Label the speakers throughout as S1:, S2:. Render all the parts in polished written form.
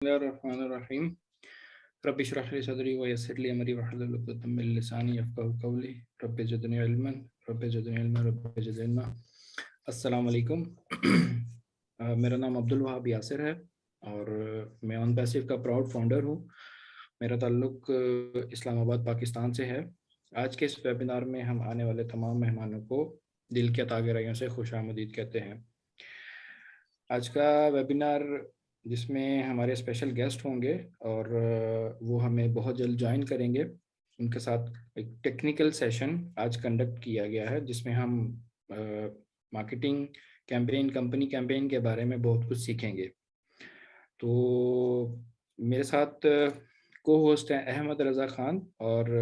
S1: बिस्मिल्लाहिर्रहमानिर्रहीम। रब्बि इश्रह ली सदरी व यस्सिर ली अमरी वहलुल उक़दतम मिन लिसानी यफ़क़हू क़ौली। Rabbi ज़िदनी इल्मन rabbi ज़िदनी इल्मा। अस्सलाम वालेकुम। मेरा नाम अब्दुल वहाब यासिर है और मैं ऑन पैसिव का प्राउड फाउंडर हूँ। मेरा ताल्लुक़ इस्लामाबाद पाकिस्तान से है। आज के इस वेबिनार में हम आने वाले तमाम मेहमानों को दिल के तागे रहियों से खुशामदीद कहते हैं। आज का वेबिनार जिसमें हमारे स्पेशल गेस्ट होंगे और वो हमें बहुत जल्द ज्वाइन करेंगे, उनके साथ एक टेक्निकल सेशन आज कंडक्ट किया गया है जिसमें हम मार्केटिंग कैंपेन, कंपनी कैंपेन के बारे में बहुत कुछ सीखेंगे। तो मेरे साथ को होस्ट हैं अहमद रज़ा ख़ान और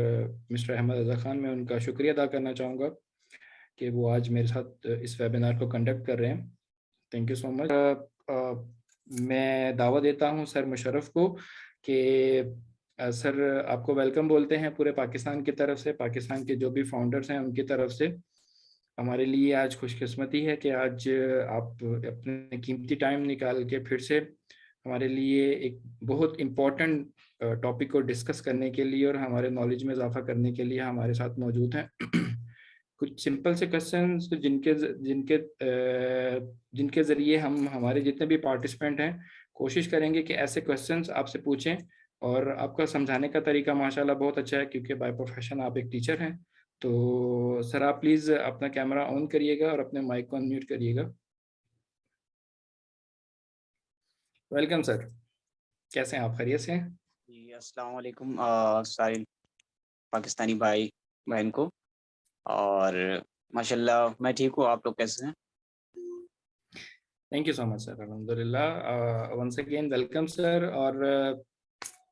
S1: मिस्टर अहमद रज़ा ख़ान, मैं उनका शुक्रिया अदा करना चाहूँगा कि वो आज मेरे साथ इस वेबिनार को कंडक्ट कर रहे हैं। Thank you so much. मैं दावा देता हूं सर मुशर्रफ को कि सर आपको वेलकम बोलते हैं पूरे पाकिस्तान की तरफ से, पाकिस्तान के जो भी फाउंडर्स हैं उनकी तरफ से। हमारे लिए आज खुशकिस्मती है कि आज आप अपने कीमती टाइम निकाल के फिर से हमारे लिए एक बहुत इम्पोर्टेंट टॉपिक को डिस्कस करने के लिए और हमारे नॉलेज में इजाफा करने के लिए हमारे साथ मौजूद हैं। कुछ सिंपल से क्वेश्चंस जिनके जिनके जिनके ज़रिए हम हमारे जितने भी पार्टिसिपेंट हैं कोशिश करेंगे कि ऐसे क्वेश्चंस आपसे पूछें। और आपका समझाने का तरीका माशाल्लाह बहुत अच्छा है क्योंकि बाय प्रोफेशन आप एक टीचर हैं। तो सर आप प्लीज़ अपना कैमरा ऑन करिएगा और अपने माइक को अनम्यूट करिएगा। वेलकम सर, कैसे हैं आप? खैरियत से हैं?
S2: जी, अस्सलाम वालेकुम सारे पाकिस्तानी भाई बहन को। और माशाल्लाह मैं ठीक हूँ, आप लोग कैसे हैं?
S1: Thank you so much sir. अल्हम्दुलिल्लाह, वंस अगेन वेलकम सर। और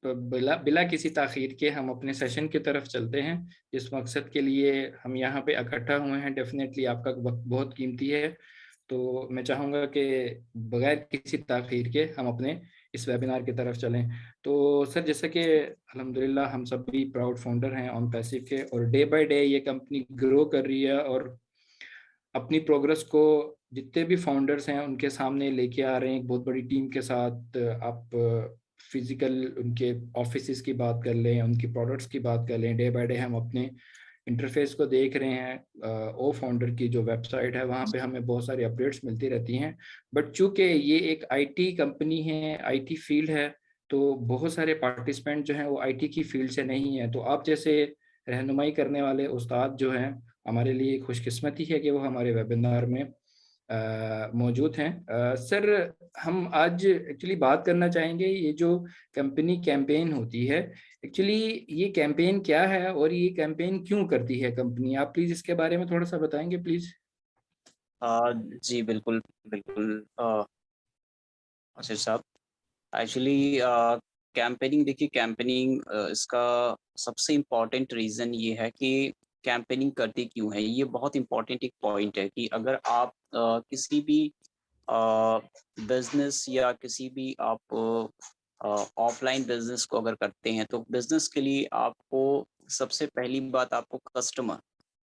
S1: तो बिला बिला किसी ताख़ीर के हम अपने सेशन की तरफ चलते हैं। जिस मकसद के लिए हम यहाँ पे इकट्ठा हुए हैं, डेफिनेटली आपका वक्त बहुत कीमती है। तो मैं चाहूँगा कि बगैर किसी ताख़ीर के हम अपने इस वेबिनार की तरफ चलें। तो सर जैसे कि अल्हम्दुलिल्लाह हम सब भी प्राउड फाउंडर हैं ऑन पैसिव के, और डे बाय डे ये कंपनी ग्रो कर रही है और अपनी प्रोग्रेस को जितने भी फाउंडर्स हैं उनके सामने लेके आ रहे हैं एक बहुत बड़ी टीम के साथ। आप फिजिकल उनके ऑफिसेज की बात कर लें, उनकी प्रोडक्ट्स की बात कर लें, डे बाय डे हम अपने इंटरफेस को देख रहे हैं। ओ फाउंडर की जो वेबसाइट है वहाँ पे हमें बहुत सारी अपडेट्स मिलती रहती हैं। बट चूंकि ये एक आईटी कंपनी है, आईटी फील्ड है, तो बहुत सारे पार्टिसिपेंट जो हैं वो आईटी की फील्ड से नहीं है। तो आप जैसे रहनुमाई करने वाले उस्ताद जो हैं, हमारे लिए खुशकिस्मती है कि वो हमारे वेबिनार में मौजूद हैं। सर हम आज एक्चुअली बात करना चाहेंगे ये जो कंपनी कैंपेन होती है, एक्चुअली ये कैंपेन क्या है और ये कैंपेन क्यों करती है कंपनी? आप प्लीज़ इसके बारे में थोड़ा सा बताएंगे प्लीज़।
S2: जी बिल्कुल, बिल्कुल आसिफ साहब। एक्चुअली कैंपेनिंग, देखिए कैंपेनिंग इसका सबसे इम्पोर्टेंट रीज़न ये है कि कैंपेनिंग करती क्यों है। ये बहुत इम्पोर्टेंट एक पॉइंट है कि अगर आप किसी भी बिज़नेस या किसी भी आप ऑफलाइन बिज़नेस को अगर करते हैं, तो बिज़नेस के लिए आपको सबसे पहली बात आपको कस्टमर,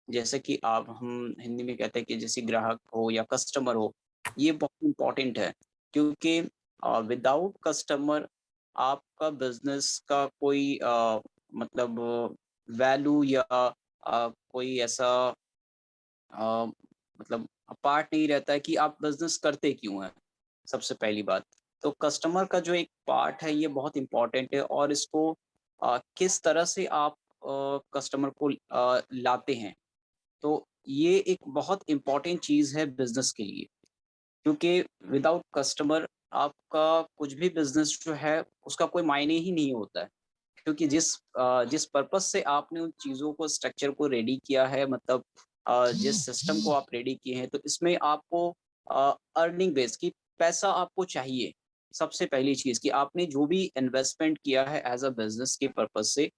S2: जैसे कि आप हम हिंदी में कहते हैं कि जैसे ग्राहक हो या कस्टमर हो, ये बहुत इम्पोर्टेंट है। क्योंकि विदाउट कस्टमर आपका बिज़नेस का कोई मतलब वैल्यू या कोई ऐसा अ, मतलब पार्ट नहीं रहता है कि आप बिज़नेस करते क्यों हैं, सबसे पहली बात। तो कस्टमर का जो एक पार्ट है ये बहुत इम्पोर्टेंट है, और इसको किस तरह से आप कस्टमर को लाते हैं, तो ये एक बहुत इम्पोर्टेंट चीज़ है बिज़नेस के लिए। क्योंकि विदाउट कस्टमर आपका कुछ भी बिज़नेस जो है उसका कोई मायने ही नहीं होता है। क्योंकि जिस पर्पज़ से आपने उन चीज़ों को, स्ट्रक्चर को रेडी किया है, मतलब जिस सिस्टम को आप रेडी किए हैं, तो इसमें आपको अर्निंग बेस की पैसा आपको चाहिए। सबसे पहली चीज़ कि आपने जो भी इन्वेस्टमेंट किया है एज़ अ बिज़नेस के पर्पज़ से,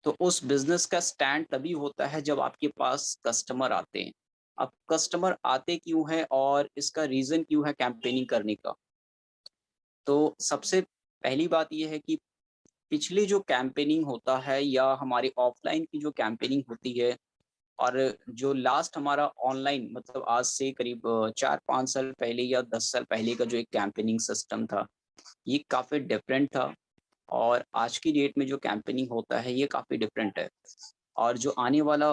S2: तो उस बिज़नेस का स्टैंड तभी होता है जब आपके पास कस्टमर आते हैं। अब कस्टमर आते क्यों हैं और इसका रीज़न क्यों है कैंपेनिंग करने का? तो सबसे पहली बात ये है कि पिछली जो कैंपेनिंग होता है या हमारी ऑफ़लाइन की जो कैंपेनिंग होती है, और जो लास्ट हमारा ऑनलाइन, मतलब आज से करीब 4-5 साल पहले या 10 साल पहले का जो एक कैंपेनिंग सिस्टम था, ये काफ़ी डिफरेंट था, और आज की डेट में जो कैंपेनिंग होता है ये काफ़ी डिफरेंट है। और जो आने वाला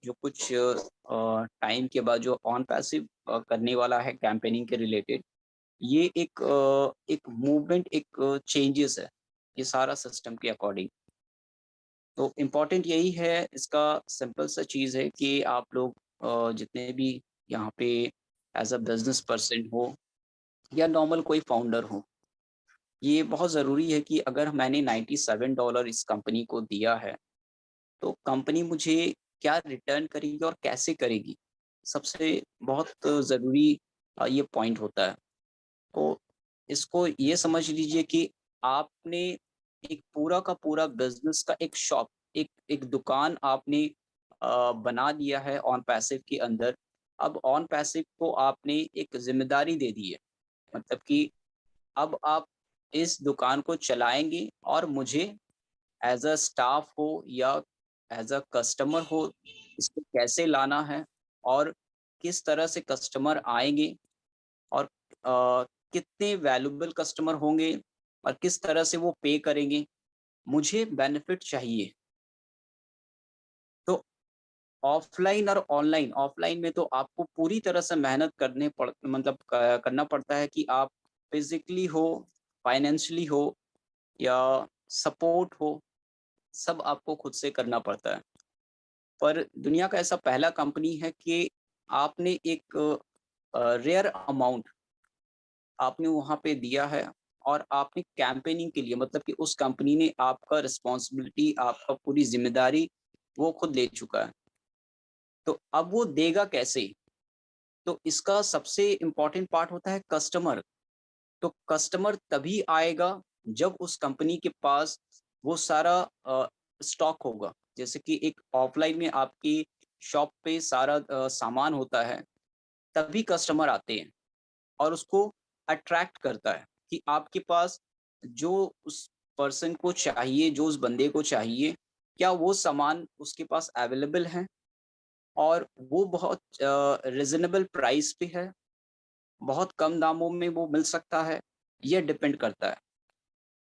S2: जो कुछ टाइम के बाद जो ऑन पैसिव करने वाला है कैंपेनिंग के रिलेटेड, ये एक मूवमेंट, एक चेंजेस है, ये सारा सिस्टम के अकॉर्डिंग। तो इम्पोर्टेंट यही है, इसका सिंपल सा चीज़ है कि आप लोग जितने भी यहाँ पे एज़ अ बिज़नेस पर्सन हो या नॉर्मल कोई फाउंडर हो, ये बहुत ज़रूरी है कि अगर मैंने $97 इस कंपनी को दिया है, तो कंपनी मुझे क्या रिटर्न करेगी और कैसे करेगी? सबसे बहुत ज़रूरी ये पॉइंट होता है। तो इसको ये समझ लीजिए कि आपने एक पूरा का पूरा बिज़नेस का एक शॉप, एक एक दुकान आपने बना दिया है ऑन पैसिव के अंदर। अब ऑन पैसिव को आपने एक ज़िम्मेदारी दे दी है। मतलब कि अब आप इस दुकान को चलाएँगे, और मुझे एज़ अ स्टाफ हो या एज़ अ कस्टमर हो, इसको कैसे लाना है और किस तरह से कस्टमर आएँगे, और कितने वैल्यूएबल कस्टमर होंगे और किस तरह से वो पे करेंगे, मुझे बेनिफिट चाहिए। तो ऑफ़लाइन और ऑनलाइन, ऑफ़लाइन में तो आपको पूरी तरह से मेहनत करने पड़ मतलब क करना पड़ता है कि आप फिज़िकली हो, फाइनेंशियली हो या सपोर्ट हो, सब आपको खुद से करना पड़ता है। पर दुनिया का ऐसा पहला कंपनी है कि आपने एक रेयर अमाउंट आपने वहाँ पे दिया है, और आपने कैंपेनिंग के लिए, मतलब कि उस कंपनी ने आपका रिस्पॉन्सिबिलिटी, आपका पूरी ज़िम्मेदारी वो खुद ले चुका है। तो अब वो देगा कैसे? तो इसका सबसे इम्पोर्टेंट पार्ट होता है कस्टमर। तो कस्टमर तभी आएगा जब उस कंपनी के पास वो सारा स्टॉक होगा। जैसे कि एक ऑफ़लाइन में आपकी शॉप पे सारा सामान होता है, तभी कस्टमर आते हैं, और उसको अट्रैक्ट करता है कि आपके पास जो उस पर्सन को चाहिए, जो उस बंदे को चाहिए, क्या वो सामान उसके पास अवेलेबल है, और वो बहुत रीज़नेबल प्राइस पे है, बहुत कम दामों में वो मिल सकता है, ये डिपेंड करता है।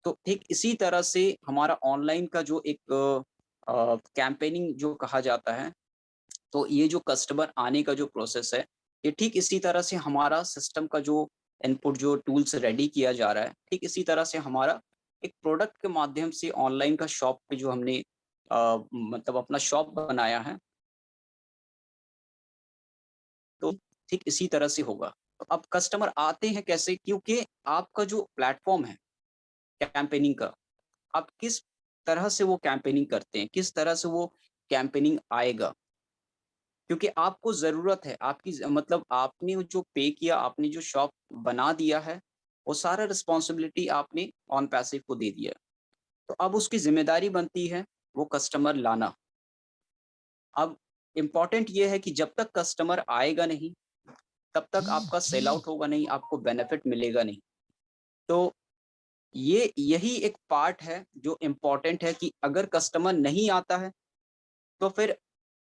S2: तो ठीक इसी तरह से हमारा ऑनलाइन का जो एक कैंपेनिंग जो कहा जाता है, तो ये जो कस्टमर आने का जो प्रोसेस है, ये ठीक इसी तरह से हमारा सिस्टम का जो इनपुट, जो टूल्स रेडी किया जा रहा है, ठीक इसी तरह से हमारा एक प्रोडक्ट के माध्यम से ऑनलाइन का शॉप पे जो हमने मतलब अपना शॉप बनाया है, तो ठीक इसी तरह से होगा। तो अब कस्टमर आते हैं कैसे? क्योंकि आपका जो प्लेटफ़ॉर्म है कैंपेनिंग का, आप किस तरह से वो कैंपेनिंग करते हैं, किस तरह से वो कैंपेनिंग आएगा। क्योंकि आपको ज़रूरत है, आपकी मतलब आपने वो जो पे किया, आपने जो शॉप बना दिया है, वो सारा रिस्पॉन्सिबिलिटी आपने ऑन पैसिव को दे दिया है। तो अब उसकी ज़िम्मेदारी बनती है वो कस्टमर लाना। अब इम्पोर्टेंट ये है कि जब तक कस्टमर आएगा नहीं, तब तक आपका सेल आउट होगा नहीं, आपको बेनिफिट मिलेगा नहीं। तो ये यही एक पार्ट है जो इम्पोर्टेंट है कि अगर कस्टमर नहीं आता है, तो फिर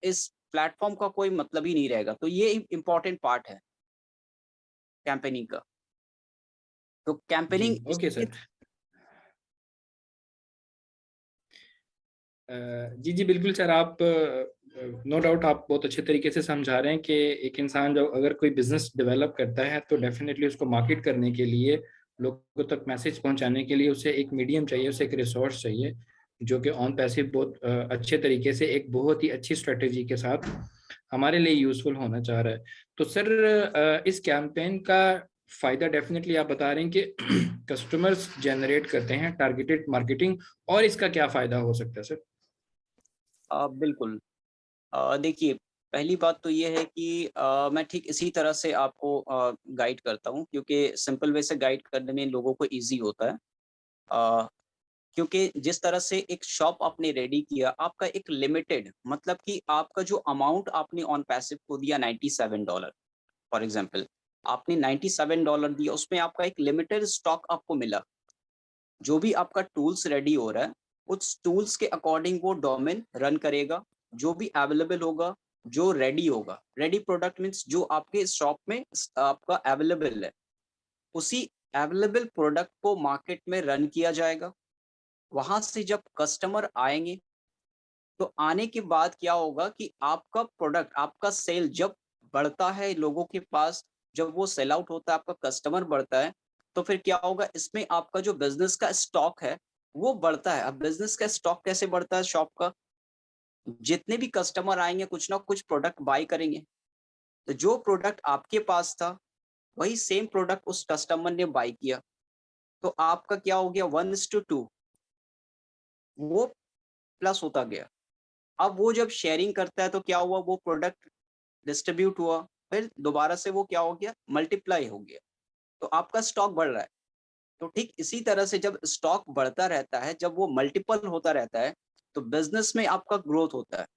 S2: इस प्लेटफ़ॉर्म का कोई मतलब ही नहीं रहेगा। तो ये इम्पोर्टेंट पार्ट है कैंपेनिंग का। तो
S1: जी,
S2: कैंपेनिंग
S1: ओके
S2: इसलिए।
S1: सर। जी, जी, बिल्कुल सर, आप नो डाउट आप बहुत अच्छे तरीके से समझा रहे हैं कि एक इंसान जब अगर कोई बिजनेस डेवलप करता है तो डेफिनेटली उसको मार्केट करने के लिए, लोगों तक मैसेज पहुंचाने के लिए उसे एक मीडियम चाहिए, उसे एक रिसोर्स चाहिए, जो कि ऑन पैसिव बहुत अच्छे तरीके से एक बहुत ही अच्छी स्ट्रेटेजी के साथ हमारे लिए यूजफुल होना चाह रहा है। तो सर इस कैंपेन का फायदा डेफिनेटली आप बता रहे हैं कि कस्टमर्स जनरेट करते हैं, टारगेटेड मार्केटिंग, और इसका क्या फायदा हो सकता है सर?
S2: बिल्कुल। देखिए, पहली बात तो ये है कि मैं ठीक इसी तरह से आपको गाइड करता हूँ, क्योंकि सिंपल वे से गाइड करने में लोगों को ईज़ी होता है। अ, क्योंकि जिस तरह से एक शॉप आपने रेडी किया, आपका एक लिमिटेड, मतलब कि आपका जो अमाउंट आपने ऑन पैसिव को दिया $97, फॉर एग्ज़ाम्पल, आपने $97 दिया, उसमें आपका एक लिमिटेड स्टॉक आपको मिला। जो भी आपका टूल्स रेडी हो रहा है, उस टूल्स के अकॉर्डिंग वो डोमेन रन करेगा, जो भी अवेलेबल होगा, जो रेडी होगा। रेडी प्रोडक्ट मीन्स जो आपके शॉप में आपका अवेलेबल है, उसी अवेलेबल प्रोडक्ट को मार्केट में रन किया जाएगा। वहां से जब कस्टमर आएंगे तो आने के बाद क्या होगा कि आपका प्रोडक्ट, आपका सेल जब बढ़ता है लोगों के पास, जब वो सेल आउट होता है, आपका कस्टमर बढ़ता है, तो फिर क्या होगा, इसमें आपका जो बिजनेस का स्टॉक है वो बढ़ता है। अब बिजनेस का स्टॉक कैसे बढ़ता है शॉप का? जितने भी कस्टमर आएंगे कुछ ना कुछ प्रोडक्ट बाय करेंगे, तो जो प्रोडक्ट आपके पास था वही सेम प्रोडक्ट उस कस्टमर ने बाय किया, तो आपका क्या हो गया, 1:2 वो प्लस होता गया। अब वो जब शेयरिंग करता है तो क्या हुआ, वो प्रोडक्ट डिस्ट्रीब्यूट हुआ, फिर दोबारा से वो क्या हो गया, मल्टीप्लाई हो गया, तो आपका स्टॉक बढ़ रहा है। तो ठीक इसी तरह से जब स्टॉक बढ़ता रहता है, जब वो मल्टीपल होता रहता है, तो बिजनेस में आपका ग्रोथ होता है।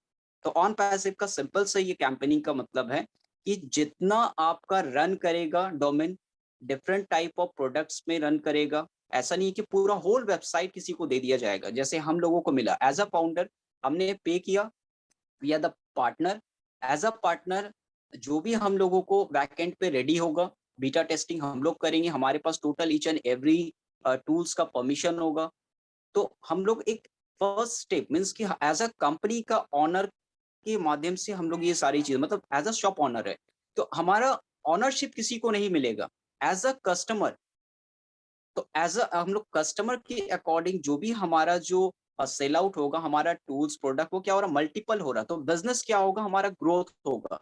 S2: तो ऑन पैसिव का सिंपल से ये कैंपेनिंग का मतलब है कि जितना आपका रन करेगा domain, different type of products में रन करेगा। ऐसा नहीं है कि पूरा होल वेबसाइट किसी को दे दिया जाएगा। जैसे हम लोगों को मिला एज अ फाउंडर, हमने पे किया, we are the partner. As a partner जो भी हम लोगों को बैकएंड पे रेडी होगा, बीटा टेस्टिंग हम लोग करेंगे, हमारे पास total each and every tools का परमिशन होगा। तो हम लोग एक फर्स्ट स्टेप मीन्स कि एज अ कंपनी का ऑनर के माध्यम से हम लोग ये सारी चीज, मतलब एज अ शॉप ऑनर है, तो हमारा ऑनरशिप किसी को नहीं मिलेगा। एज अ कस्टमर, तो एज अ हम लोग कस्टमर के अकॉर्डिंग जो भी हमारा जो सेल आउट होगा, हमारा टूल्स प्रोडक्ट वो क्या हो रहा, मल्टीपल हो रहा, तो बिजनेस क्या होगा, हमारा ग्रोथ होगा।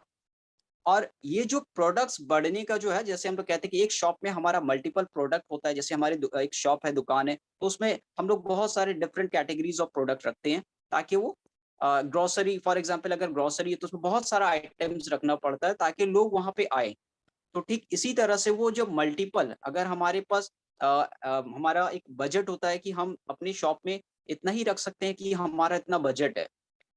S2: और ये जो प्रोडक्ट्स बढ़ने का जो है, जैसे हम लोग कहते हैं कि एक शॉप में हमारा मल्टीपल प्रोडक्ट होता है, जैसे हमारी एक शॉप है, दुकान है, तो उसमें हम लोग बहुत सारे डिफरेंट कैटेगरीज ऑफ प्रोडक्ट रखते हैं, ताकि वो ग्रोसरी फॉर एग्जांपल अगर ग्रोसरी है तो उसमें बहुत सारा आइटम्स रखना पड़ता है ताकि लोग वहां पे आए। तो ठीक इसी तरह से वो जब मल्टीपल, अगर हमारे पास हमारा एक बजट होता है कि हम अपनी शॉप में इतना ही रख सकते हैं कि हमारा इतना बजट है,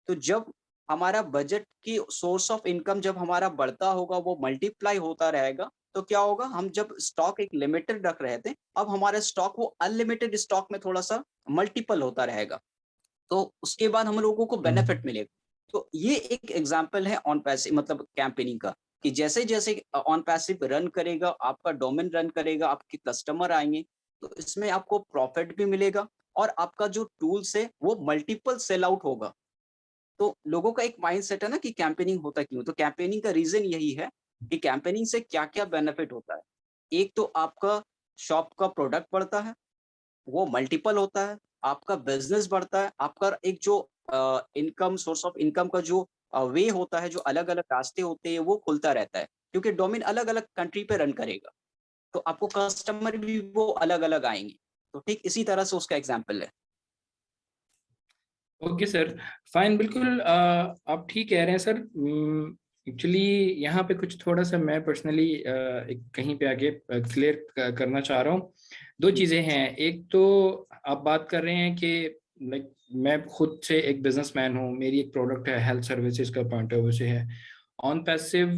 S2: तो जब हमारा बजट की सोर्स ऑफ इनकम जब हमारा बढ़ता होगा, वो मल्टीप्लाई होता रहेगा, तो क्या होगा, हम जब स्टॉक एक लिमिटेड रख रहे थे, अब हमारा स्टॉक वो अनलिमिटेड स्टॉक में थोड़ा सा मल्टीपल होता रहेगा, तो उसके बाद हम लोगों को
S1: हम्म।
S2: बेनिफिट मिलेगा। तो ये एक एग्जांपल है ऑन पैसिव मतलब कैंपेनिंग का, कि जैसे जैसे ऑन पैसिव रन करेगा, आपका डोमेन रन करेगा, आपके कस्टमर आएंगे, तो इसमें आपको प्रॉफिट भी मिलेगा, और आपका जो टूल्स है वो मल्टीपल सेल आउट होगा। तो लोगों का एक माइंडसेट है ना कि कैंपेनिंग होता क्यों, तो कैंपेनिंग का रीजन यही है कि कैंपेनिंग से क्या क्या बेनिफिट होता है। एक तो आपका शॉप का प्रोडक्ट बढ़ता है, वो मल्टीपल होता है, आपका बिजनेस बढ़ता है, आपका एक जो इनकम सोर्स ऑफ इनकम का जो वे होता है, जो अलग अलग रास्ते होते हैं वो खुलता रहता है, क्योंकि डोमेन अलग अलग कंट्री पे रन करेगा, तो आपको कस्टमर भी वो अलग अलग आएंगे। तो ठीक इसी तरह से उसका एग्जाम्पल है।
S1: ओके सर, फाइन, बिल्कुल आप ठीक कह रहे हैं सर। एक्चुअली यहाँ पे कुछ थोड़ा सा मैं पर्सनली एक कहीं पे आगे क्लियर करना चाह रहा हूँ। दो चीज़ें हैं। एक तो आप बात कर रहे हैं कि लाइक मैं खुद से एक बिजनेसमैन हूँ, मेरी एक प्रोडक्ट है, हेल्थ सर्विसेज का पॉइंट ऑफ व्यू से है। ऑन पैसिव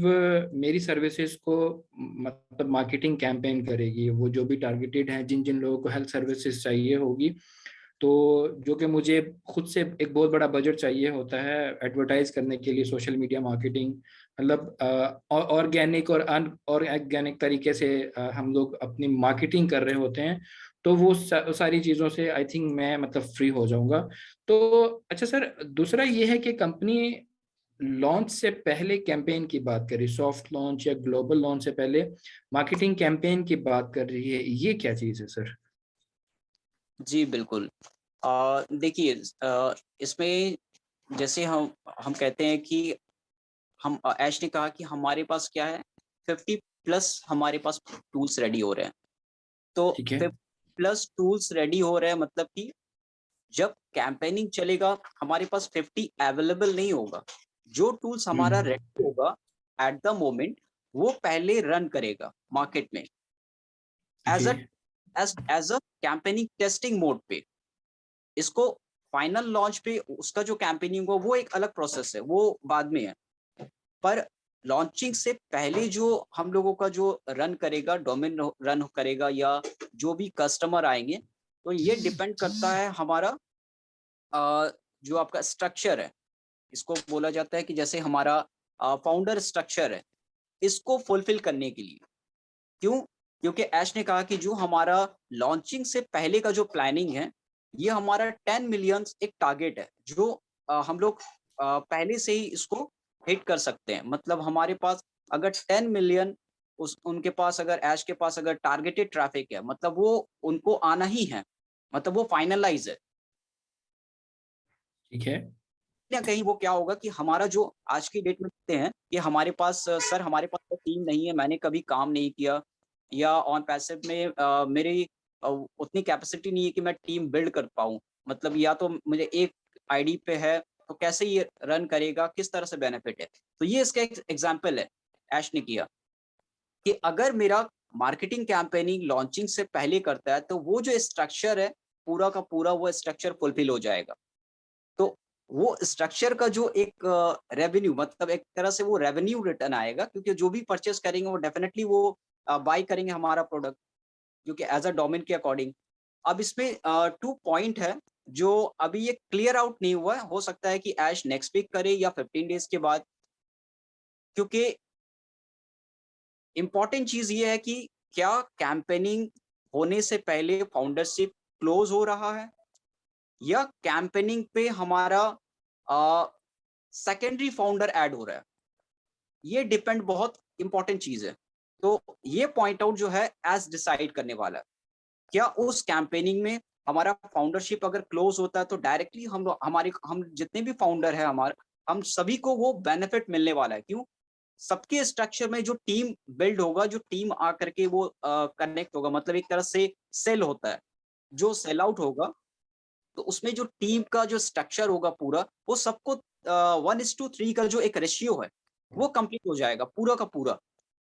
S1: मेरी सर्विसेज को मतलब मार्केटिंग कैंपेन करेगी, वो जो भी टारगेटेड है, जिन जिन लोगों को हेल्थ सर्विसेज चाहिए होगी, तो जो कि मुझे खुद से एक बहुत बड़ा बजट चाहिए होता है एडवर्टाइज करने के लिए, सोशल मीडिया मार्केटिंग, मतलब ऑर्गेनिक और अनऑर्गेनिक तरीके से हम लोग अपनी मार्केटिंग कर रहे होते हैं। तो वो सारी चीज़ों से आई थिंक मैं मतलब फ्री हो जाऊंगा। तो अच्छा सर, दूसरा ये है कि कंपनी लॉन्च से पहले कैंपेन की बात करी, सॉफ्ट लॉन्च या ग्लोबल लॉन्च से पहले मार्केटिंग कैंपेन की बात कर रही है, ये क्या चीज़ है सर?
S2: जी बिल्कुल। देखिए, इसमें जैसे हम कहते हैं कि हम ऐश ने कहा कि हमारे पास क्या है, 50 प्लस हमारे पास टूल्स रेडी हो रहे हैं। तो
S1: ठीक है।
S2: 50 प्लस टूल्स रेडी हो रहे हैं, मतलब कि जब कैंपेनिंग चलेगा हमारे पास 50 अवेलेबल नहीं होगा। जो टूल्स हमारा
S1: हम्म।
S2: रेडी होगा एट द मोमेंट, वो पहले रन करेगा मार्केट में as
S1: okay.
S2: A as a campaigning testing mode पे। इसको फाइनल लॉन्च पे उसका जो कैंपेनिंग हो वो एक अलग प्रोसेस है, वो बाद में है। पर लॉन्चिंग से पहले जो हम लोगों का जो रन करेगा, डोमेन रन करेगा, या जो भी कस्टमर आएंगे, तो ये डिपेंड करता है हमारा जो आपका स्ट्रक्चर है। इसको बोला जाता है कि जैसे हमारा फाउंडर स्ट्रक्चर है, इसको फुलफिल करने के लिए। क्यों? क्योंकि ऐश ने कहा कि जो हमारा लॉन्चिंग से पहले का जो प्लानिंग है, ये हमारा 10 मिलियन एक टारगेट है, जो हम लोग पहले से ही इसको हिट कर सकते हैं। मतलब हमारे पास अगर 10 मिलियन उस उनके पास अगर ऐश के पास अगर टारगेटेड ट्रैफिक है, मतलब वो उनको आना ही है, मतलब वो फाइनलाइज है।
S1: ठीक है।
S2: कहीं न कहीं वो क्या होगा कि हमारा जो आज की डेट में देखते हैं कि हमारे पास सर हमारे पास तो टीम नहीं है, मैंने कभी काम नहीं किया, या ऑन पैसिव में मेरी उतनी कैपेसिटी नहीं है कि मैं टीम बिल्ड कर पाऊँ। मतलब या तो मुझे एक आईडी पे है, तो कैसे ये रन करेगा, किस तरह से बेनिफिट है। तो ये इसका एक एग्ज़ाम्पल है, ऐश ने किया कि अगर मेरा मार्केटिंग कैम्पेनिंग लॉन्चिंग से पहले करता है, तो वो जो स्ट्रक्चर है, पूरा का पूरा वो स्ट्रक्चर फुलफिल हो जाएगा। तो वो स्ट्रक्चर का जो एक रेवेन्यू, मतलब एक तरह से वो रेवेन्यू रिटर्न आएगा, क्योंकि जो भी परचेज़ करेंगे वो डेफिनिटली वो बाय करेंगे हमारा प्रोडक्ट, क्योंकि एज़ अ डोमेन के अकॉर्डिंग। अब इसमें 2 पॉइंट है, जो अभी ये क्लियर आउट नहीं हुआ है, हो सकता है कि ऐश नेक्स्ट वीक करे या 15 डेज़ के बाद, क्योंकि इम्पोर्टेंट चीज़ ये है कि क्या कैम्पेनिंग होने से पहले फाउंडरशिप क्लोज़ हो रहा है, या कैम्पेनिंग पे हमारा अ, सेकेंडरी फाउंडर ऐड हो रहा है। ये डिपेंड बहुत इम्पोर्टेंट चीज़ है। तो ये पॉइंट आउट जो है एज़ डिसाइड करने वाला है। क्या उस कैम्पेनिंग में हमारा फाउंडरशिप अगर क्लोज़ होता है, तो डायरेक्टली हम जितने भी फाउंडर हैं हम सभी को वो बेनिफिट मिलने वाला है। क्यों? सबके स्ट्रक्चर में जो टीम बिल्ड होगा, जो टीम आकर के वो कनेक्ट होगा, मतलब एक तरह से सेल होता है। जो सेल आउट होगा, तो उसमें जो टीम का जो स्ट्रक्चर होगा पूरा, वो सबको 1:3 का जो एक रेशियो है, वो कंप्लीट हो जाएगा पूरा का पूरा।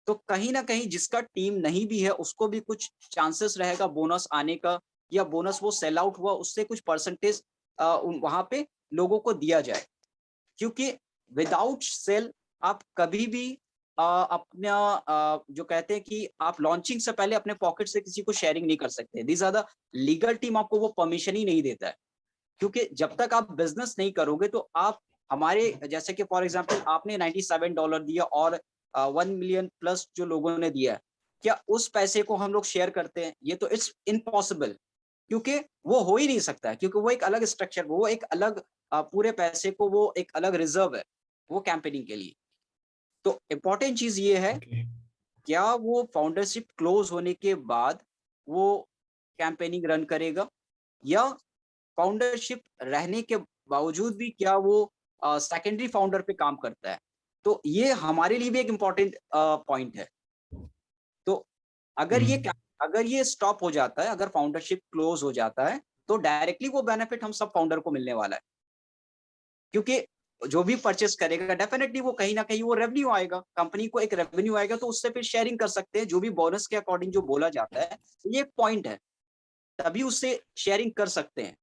S2: तो कहीं न कहीं जिसका टीम नहीं भी है, उसको भी कुछ चांसेस रहेगा बोनस आने का, या बोनस वो सेल आउट हुआ उससे कुछ परसेंटेज उन वहाँ पे लोगों को दिया जाए। क्योंकि विदाउट सेल आप कभी भी अपना जो कहते हैं कि आप लॉन्चिंग से पहले अपने पॉकेट से किसी को शेयरिंग नहीं कर सकते। These are the legal team आपको वो परमिशन ही नहीं देता है। क्योंकि जब तक आप बिज़नेस नहीं करोगे, तो आप हमारे जैसे कि फॉर एग्ज़ाम्पल आपने $97 दिया और 1 मिलियन प्लस जो लोगों ने दिया है, क्या उस पैसे को हम लोग शेयर करते हैं? ये तो इट्स इम्पॉसिबल, क्योंकि वो हो ही नहीं सकता है, क्योंकि वो एक अलग स्ट्रक्चर, वो एक अलग पूरे पैसे को वो एक अलग रिज़र्व है, वो कैम्पेनिंग के लिए। तो इम्पोर्टेंट चीज़ ये है,
S1: ओके।
S2: क्या वो फाउंडरशिप क्लोज़ होने के बाद वो कैम्पेनिंग रन करेगा, या फाउंडरशिप रहने के बावजूद भी क्या वो सेकेंडरी फाउंडर पे काम करता है? तो ये हमारे लिए भी एक इम्पोर्टेंट पॉइंट है। तो अगर ये
S1: हुँ।
S2: क्या अगर ये स्टॉप हो जाता है, अगर फाउंडरशिप क्लोज़ हो जाता है, तो डायरेक्टली वो बेनिफिट हम सब फाउंडर को मिलने वाला है। क्योंकि जो भी परचेज़ करेगा डेफिनिटली वो कहीं न कहीं वो रेवेन्यू आएगा, कंपनी को एक रेवेन्यू आएगा, तो उससे फिर शेयरिंग कर सकते हैं, जो भी बोनस के अकॉर्डिंग जो बोला जाता है, ये एक पॉइंट है। तभी उससे शेयरिंग कर सकते हैं।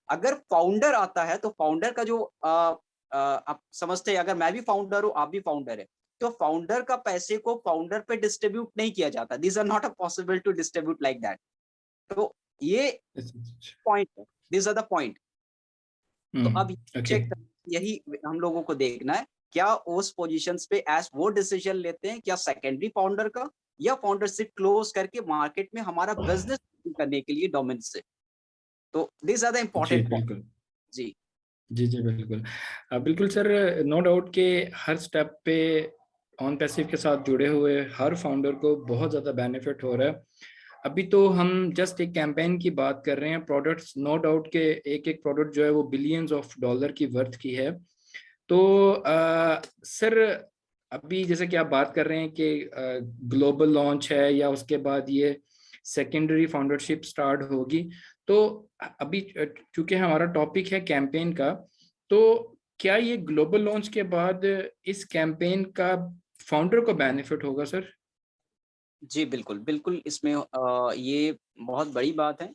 S2: अगर फाउंडर आता है, तो फाउंडर का जो आप समझते हैं, अगर मैं भी फाउंडर हूँ, आप भी फाउंडर हैं, तो फाउंडर का पैसे को फाउंडर पे डिस्ट्रीब्यूट नहीं किया जाता। These are not possible to distribute like that. तो ये पॉइंट है, दीज़ आर द पॉइंट। तो अब
S1: हुँ, ओके।
S2: चेक यही हम लोगों को देखना है, क्या उस पोज़ीशंस पे एज़ वो डिसीज़न लेते हैं, क्या सेकेंडरी फाउंडर का, या फाउंडरशिप क्लोज़ करके मार्केट में हमारा बिज़नेस करने के लिए डोमेन से। तो दीज़ आर द
S1: जी,
S2: इम्पोर्टेंट पॉइंट।
S1: बिल्कुल।
S2: जी,
S1: जी, जी, बिल्कुल। बिल्कुल सर, नो डाउट कि हर स्टेप पे ऑन पैसिव के साथ जुड़े हुए हर फाउंडर को बहुत ज़्यादा बेनिफिट हो रहा है। अभी तो हम जस्ट एक कैंपेन की बात कर रहे हैं, प्रोडक्ट्स नो डाउट के एक-एक प्रोडक्ट जो है वो बिलियंस ऑफ डॉलर की वर्थ की है। तो सर, अभी जैसे कि आप बात कर रहे हैं कि ग्लोबल लॉन्च है या उसके बाद ये सेकेंडरी फाउंडरशिप स्टार्ट होगी, तो अभी चूंकि हमारा टॉपिक है कैंपेन का, तो क्या ये ग्लोबल लॉन्च के बाद इस कैंपेन का फाउंडर को बेनिफिट होगा सर?
S2: जी, बिल्कुल, बिल्कुल इसमें ये बहुत बड़ी बात है,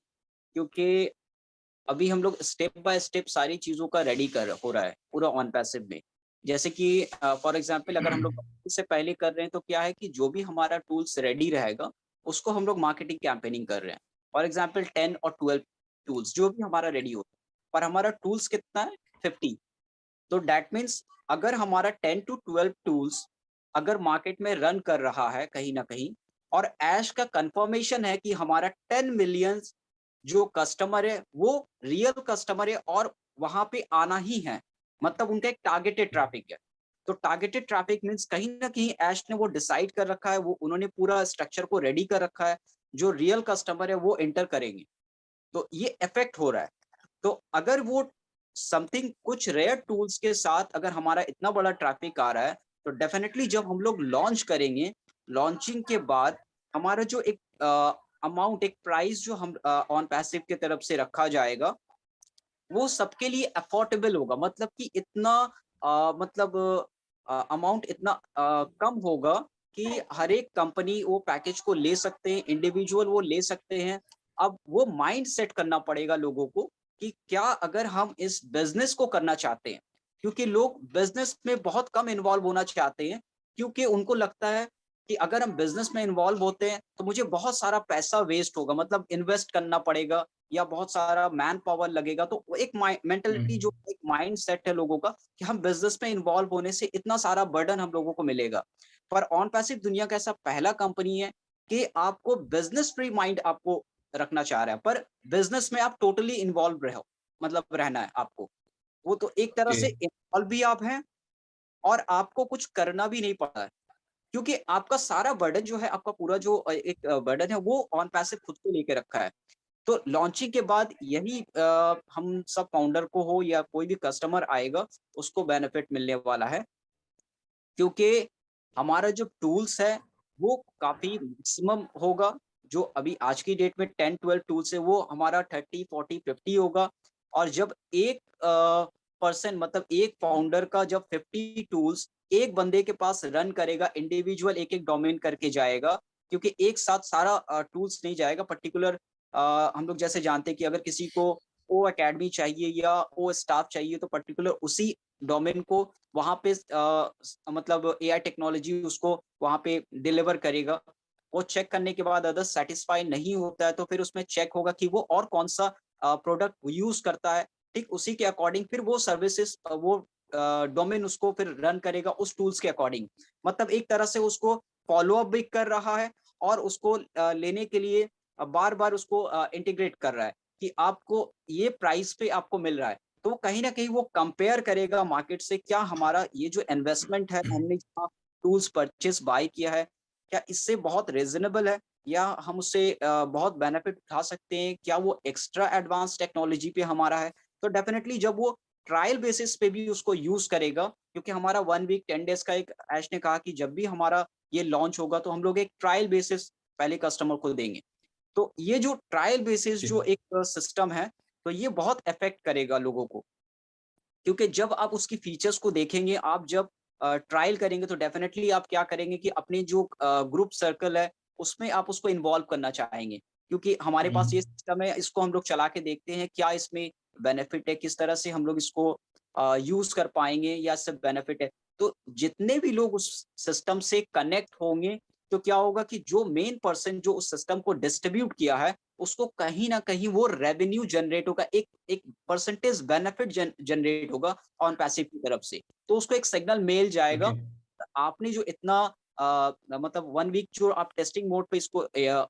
S2: क्योंकि अभी हम लोग स्टेप बाय स्टेप सारी चीज़ों का रेडी कर हो रहा है, पूरा ऑन पैसिव में। जैसे कि फॉर एग्ज़ाम्पल अगर हम लोग इससे पहले कर रहे हैं, तो क्या है कि जो भी हमारा टूल्स रेडी रहेगा, उसको हम लोग मार्केटिंग कैम्पेनिंग कर रहे हैं। फॉर एग्ज़ाम्पल 10 और 12 टूल्स जो भी हमारा रेडी होता है, पर हमारा टूल्स कितना है? 50। तो दैट मीन्स अगर हमारा 10 टू 12 टूल्स अगर मार्केट में रन कर रहा है कहीं न कहीं, और ऐश का कंफर्मेशन है कि हमारा 10 मिलियन जो कस्टमर है वो रियल कस्टमर है और वहां पे आना ही है, मतलब उनका एक टारगेटेड ट्रैफिक है। तो टारगेटेड ट्रैफिक मींस कहीं ना कहीं ऐश ने वो डिसाइड कर रखा है, वो उन्होंने पूरा स्ट्रक्चर को रेडी कर रखा है, जो रियल कस्टमर है वो एंटर करेंगे। तो ये इफेक्ट हो रहा है। तो अगर वो समथिंग कुछ रेयर टूल्स के साथ अगर हमारा इतना बड़ा ट्रैफिक आ रहा है, तो डेफिनेटली जब हम लोग लॉन्च करेंगे, लॉन्चिंग के बाद हमारा जो एक अमाउंट, एक प्राइस जो हम ऑन पैसिव की तरफ से रखा जाएगा, वो सबके लिए अफोर्डेबल होगा। मतलब कि इतना मतलब अमाउंट इतना कम होगा कि हर एक कंपनी वो पैकेज को ले सकते हैं, इंडिविजुअल वो ले सकते हैं। अब वो माइंड सेट करना पड़ेगा लोगों को कि क्या अगर हम इस बिजनेस को करना चाहते हैं, क्योंकि लोग बिजनेस में बहुत कम इन्वॉल्व होना चाहते हैं, क्योंकि उनको लगता है कि अगर हम बिजनेस में इन्वॉल्व होते हैं तो मुझे बहुत सारा पैसा वेस्ट होगा, मतलब इन्वेस्ट करना पड़ेगा या बहुत सारा मैन पावर लगेगा। तो वो एक मेंटलिटी, जो एक माइंड सेट है लोगों का कि हम बिजनेस में इन्वॉल्व होने से इतना सारा बर्डन हम लोगों को मिलेगा। पर ऑन पैसिव दुनिया का ऐसा पहला कंपनी है कि आपको बिजनेस फ्री माइंड आपको रखना चाह रहा है, पर बिजनेस में आप टोटली इन्वॉल्व रहो, मतलब रहना है आपको। वो तो एक तरह
S1: ओके।
S2: से इन्वॉल्व भी आप हैं और आपको कुछ करना भी नहीं पड़ता है, क्योंकि आपका सारा बर्डन जो है, आपका पूरा जो एक बर्डन है वो ऑन पैसिव खुद को लेके रखा है। तो लॉन्चिंग के बाद यही हम सब फाउंडर को हो या कोई भी कस्टमर आएगा उसको बेनिफिट मिलने वाला है, क्योंकि हमारा जो टूल्स है वो काफी मैक्सिमम होगा। जो अभी आज की डेट में 10-12 टूल्स है वो हमारा 30-40-50 होगा। और जब एक पर्सन, मतलब एक फाउंडर का जब 50 टूल्स एक बंदे के पास रन करेगा, इंडिविजुअल एक एक डोमेन करके जाएगा, क्योंकि एक साथ सारा टूल्स नहीं जाएगा। पर्टिकुलर हम लोग जैसे जानते हैं कि अगर किसी को ओ एकेडमी चाहिए या ओ स्टाफ चाहिए, तो पर्टिकुलर उसी डोमेन को वहां पे मतलब एआई टेक्नोलॉजी उसको वहां पे डिलीवर करेगा। वो चेक करने के बाद अगर सेटिस्फाई नहीं होता है तो फिर उसमें चेक होगा कि वो और कौन सा प्रोडक्ट यूज करता है, ठीक उसी के अकॉर्डिंग फिर वो सर्विसेज वो डोमेन उसको फिर रन करेगा उस टूल्स के अकॉर्डिंग। मतलब एक तरह से उसको फॉलो अप भी कर रहा है और उसको लेने के लिए बार बार उसको इंटीग्रेट कर रहा है कि आपको ये प्राइस पे आपको मिल रहा है। तो कहीं ना कहीं वो कंपेयर करेगा मार्केट से, क्या हमारा ये जो इन्वेस्टमेंट है, हमने जहाँ टूल्स परचेस बाय किया है, क्या इससे बहुत रीजनेबल है या हम उससे बहुत बेनिफिट उठा सकते हैं, क्या वो एक्स्ट्रा एडवांस टेक्नोलॉजी पे हमारा है। तो डेफिनेटली जब वो ट्रायल बेसिस पे भी उसको यूज करेगा, क्योंकि हमारा 1 वीक 10 डेज का एक, ऐश ने कहा कि जब भी हमारा ये लॉन्च होगा तो हम लोग एक ट्रायल बेसिस पहले कस्टमर को देंगे। तो ये जो ट्रायल बेसिस जो एक सिस्टम है, तो ये बहुत इफेक्ट करेगा लोगों को, क्योंकि जब आप उसकी फीचर्स को देखेंगे, आप जब ट्रायल करेंगे, तो डेफिनेटली आप क्या करेंगे कि अपने जो ग्रुप सर्कल है उसमें आप उसको इन्वॉल्व करना चाहेंगे, क्योंकि हमारे पास ये सिस्टम है, इसको हम लोग चला के देखते हैं क्या इसमें बेनिफिट है, किस तरह से हम लोग इसको यूज कर पाएंगे या सिर्फ बेनिफिट है। तो जितने भी लोग उस सिस्टम से कनेक्ट होंगे, तो क्या होगा कि जो मेन पर्सन जो उस सिस्टम को डिस्ट्रीब्यूट किया है, उसको कहीं ना कहीं वो रेवेन्यू जनरेट होगा, एक एक परसेंटेज बेनिफिट जनरेट होगा ऑन पैसिव की तरफ से। तो उसको एक सिग्नल मेल जाएगा,
S1: ओके।
S2: आपने जो इतना मतलब 1 वीक जो आप टेस्टिंग मोड पे इसको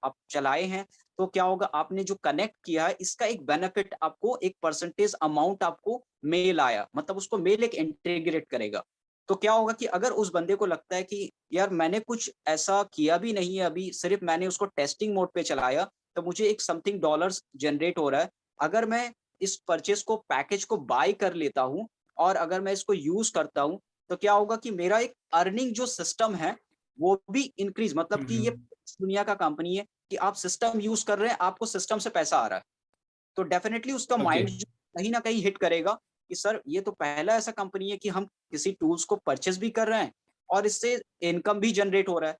S2: आप चलाए हैं, तो क्या होगा, आपने जो कनेक्ट किया है इसका एक बेनिफिट आपको, एक परसेंटेज अमाउंट आपको मेल आया, मतलब उसको मेल एक इंटीग्रेट करेगा। तो क्या होगा कि अगर उस बंदे को लगता है कि यार मैंने कुछ ऐसा किया भी नहीं है अभी, सिर्फ मैंने उसको टेस्टिंग मोड पे चलाया, तो मुझे एक समथिंग डॉलर्स जनरेट हो रहा है। अगर मैं इस परचेस को, पैकेज को बाय कर लेता हूँ और अगर मैं इसको यूज करता हूँ, तो क्या होगा कि मेरा एक अर्निंग जो सिस्टम है वो भी इंक्रीज, मतलब कि ये दुनिया का कंपनी है कि आप सिस्टम यूज कर रहे हैं, आपको सिस्टम से पैसा आ रहा है। तो डेफिनेटली उसका
S1: ओके।
S2: माइंड कहीं ना कहीं हिट करेगा कि सर ये तो पहला ऐसा कंपनी है कि हम किसी टूल्स को परचेस भी कर रहे हैं और इससे इनकम भी जनरेट हो रहा है।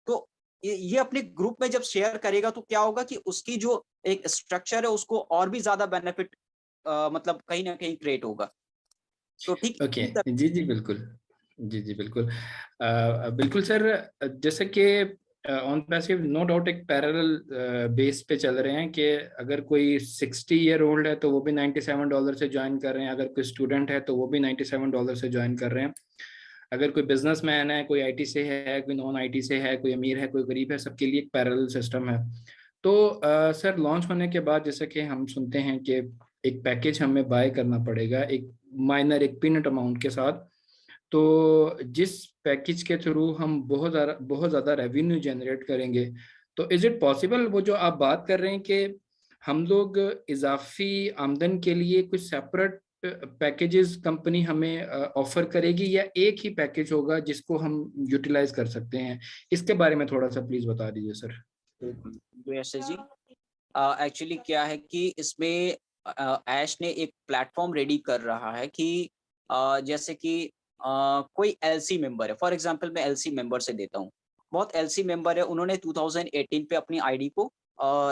S2: तो ये अपने ग्रुप में जब शेयर करेगा, तो क्या होगा कि उसकी जो एक स्ट्रक्चर है उसको और भी ज्यादा बेनिफिट मतलब कहीं ना कहीं क्रिएट होगा। तो ठीक
S1: ओके।
S2: इसी तरह।
S1: जी जी बिल्कुल। जी जी बिल्कुल। बिल्कुल सर। जैसे कि ऑन पैसिव नो डाउट एक पैरेलल बेस पे चल रहे हैं कि अगर कोई 60 ईयर ओल्ड है तो वो भी $97 से ज्वाइन कर रहे हैं, अगर कोई स्टूडेंट है तो वो भी $97 से ज्वाइन कर रहे हैं। अगर कोई बिजनेसमैन है, कोई आईटी से है, कोई नॉन आईटी से है, कोई अमीर है, कोई गरीब है, सबके लिए एक पैरेलल सिस्टम है। तो सर लॉन्च होने के बाद जैसे कि हम सुनते हैं कि एक पैकेज हमें बाय करना पड़ेगा एक माइनर, एक पीनट अमाउंट के साथ। तो जिस पैकेज के थ्रू हम बहुत ज़्यादा रेवेन्यू जनरेट करेंगे, तो इज इट पॉसिबल वो जो आप बात कर रहे हैं कि हम लोग इजाफी आमदन के लिए कुछ सेपरेट पैकेजेस कंपनी हमें ऑफर करेगी, या एक ही पैकेज होगा जिसको हम यूटिलाइज कर सकते हैं? इसके बारे में थोड़ा सा प्लीज बता दीजिए सर।
S2: तो यश जी, एक्चुअली क्या है कि इसमें ऐश ने एक प्लेटफॉर्म रेडी कर रहा है कि जैसे कि कोई एलसी मेंबर है, फॉर एग्जांपल मैं एलसी मेंबर से देता हूँ। बहुत एलसी मेंबर है, उन्होंने 2018 पे अपनी आईडी को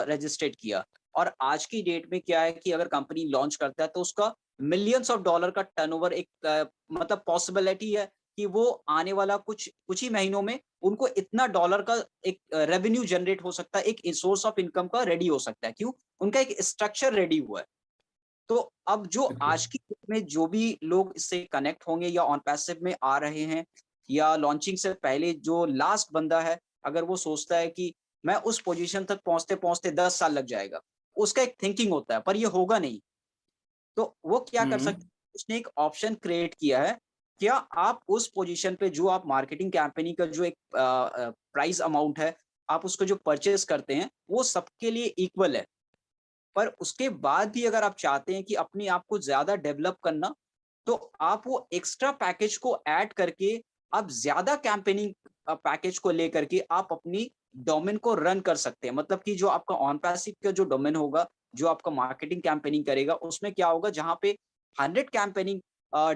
S2: रजिस्ट्रेट किया, और आज की डेट में क्या है कि अगर कंपनी लॉन्च करता है तो उसका मिलियंस ऑफ डॉलर का टर्नओवर एक मतलब पॉसिबिलिटी है कि वो आने वाला कुछ कुछ ही महीनों में उनको इतना डॉलर का एक रेवेन्यू जनरेट हो सकता है, एक सोर्स ऑफ इनकम का रेडी हो सकता है। क्यों? उनका एक स्ट्रक्चर रेडी हुआ है। तो अब जो
S1: ओके।
S2: आज की डेट में जो भी लोग इससे कनेक्ट होंगे या ऑन पैसिव में आ रहे हैं, या लॉन्चिंग से पहले जो लास्ट बंदा है, अगर वो सोचता है कि मैं उस पोजीशन तक पहुंचते-पहुंचते 10 साल लग जाएगा, उसका एक थिंकिंग होता है, पर ये होगा नहीं। तो वो क्या कर
S1: हम्म।
S2: सकते हैं, उसने एक ऑप्शन क्रिएट किया है। क्या आप उस पोजीशन पे जो आप मार्केटिंग कैंपेनिंग का जो एक प्राइस अमाउंट है, आप उसको जो परचेज़ करते हैं, वो सबके लिए इक्वल है। पर उसके बाद भी अगर आप चाहते हैं कि अपने आप को ज़्यादा डेवलप करना, तो आप वो एक्स्ट्रा पैकेज को ऐड करके आप ज़्यादा कैंपेनिंग पैकेज को लेकर के आप अपनी डोमेन को रन कर सकते हैं। मतलब कि जो आपका ऑन पैसिव का जो डोमेन होगा, जो आपका मार्केटिंग कैंपेनिंग करेगा, उसमें क्या होगा, जहाँ पे 100 कैंपेनिंग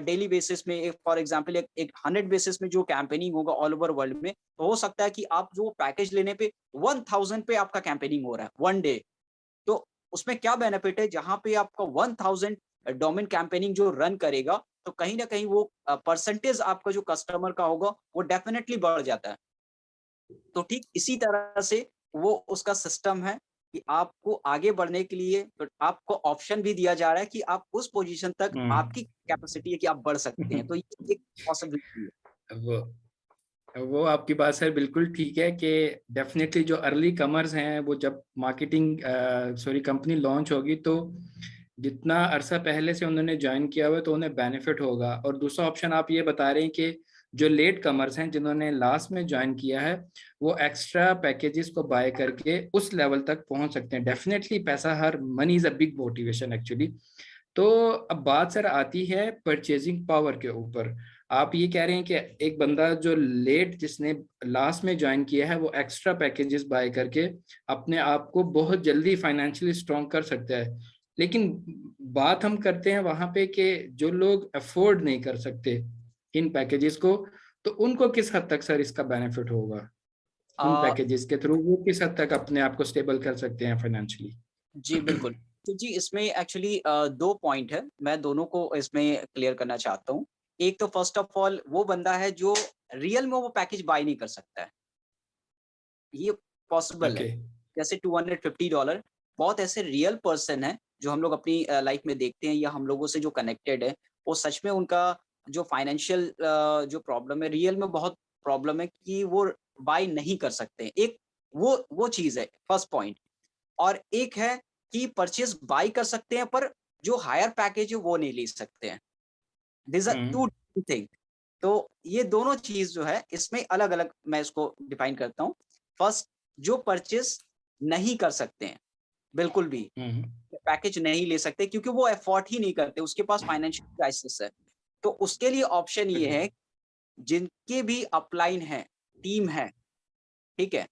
S2: डेली बेसिस में, एक फॉर एग्जांपल एक 100 बेसिस में जो कैंपेनिंग होगा ऑल ओवर वर्ल्ड में, तो हो सकता है कि आप जो पैकेज लेने पे 1000 पे आपका कैंपेनिंग हो रहा है, 1 डे। तो उसमें क्या बेनिफिट है, जहाँ पे आपका 1000 डोमेन कैंपेनिंग जो रन करेगा, तो कहीं न कहीं वो परसेंटेज आपका जो कस्टमर का होगा, वो डेफिनिटली बढ़ जाता है। तो ठीक इसी तरह से वो उसका सिस्टम है कि आपको आगे बढ़ने के लिए तो आपको ऑप्शन भी दिया जा रहा है कि आप उस पोज़ीशन तक आपकी
S1: हम्म।
S2: कैपेसिटी है कि आप बढ़ सकते हैं। तो ये एक पॉसिबिलिटी है।
S1: वो वो आपकी बात सर बिल्कुल ठीक है कि डेफिनेटली जो अर्ली कमर्स हैं वो जब मार्केटिंग सॉरी कंपनी लॉन्च होगी, तो जितना अरसा पहले से उन्होंने ज्वाइन किया हुआ है तो उन्हें बेनिफिट होगा। और दूसरा ऑप्शन आप ये बता रहे हैं कि जो लेट कमर्स हैं जिन्होंने लास्ट में ज्वाइन किया है, वो एक्स्ट्रा पैकेजेस को बाय करके उस लेवल तक पहुंच सकते हैं। डेफिनेटली पैसा, हर money is a big motivation actually. तो अब बात सर आती है परचेजिंग पावर के ऊपर। आप ये कह रहे हैं कि एक बंदा जो लेट, जिसने लास्ट में ज्वाइन किया है, वो एक्स्ट्रा पैकेजेस बाय करके अपने आप को बहुत जल्दी फाइनेंशियली स्ट्रॉन्ग कर सकता है। लेकिन बात हम करते हैं वहां पे कि जो लोग अफोर्ड नहीं कर सकते इन पैकेजेस को, तो उनको किस हद तक सर इसका बेनिफिट होगा? उन
S2: अ,
S1: पैकेजेस के थ्रू वो किस हद तक अपने आप को स्टेबल कर सकते हैं फाइनेंशियली?
S2: जी, बिल्कुल। तो जी, इसमें एक्चुअली 2 पॉइंट है, मैं दोनों को इसमें क्लियर करना चाहता हूँ। एक तो फर्स्ट ऑफ ऑल वो बंदा है जो रियल में वो पैकेज बाय नहीं कर सकता है, ये पॉसिबल है।
S1: ओके।
S2: जैसे $250, बहुत ऐसे रियल पर्सन हैं, जो हम लोग अपनी लाइफ में देखते हैं या हम लोगों से जो कनेक्टेड है, वो सच में उनका जो फाइनेंशियल जो प्रॉब्लम है, रियल में बहुत प्रॉब्लम है कि वो बाय नहीं कर सकते हैं। एक वो चीज़ है, फर्स्ट पॉइंट। और एक है कि परचेज़ बाय कर सकते हैं, पर जो हायर पैकेज है वो नहीं ले सकते हैं। These are
S1: hmm.
S2: 2 different thing. तो ये दोनों चीज़ जो है इसमें अलग-अलग मैं इसको डिफाइन करता हूँ। फर्स्ट, जो परचेज़ नहीं कर सकते हैं, बिल्कुल भी
S1: हम्म।
S2: पैकेज नहीं ले सकते क्योंकि वो अफोर्ड ही नहीं करते, उसके पास फाइनेंशियल क्राइसिस है। तो उसके लिए ऑप्शन ये
S1: ओके।
S2: है, जिनके भी अपलाइन है, टीम है, ठीक है?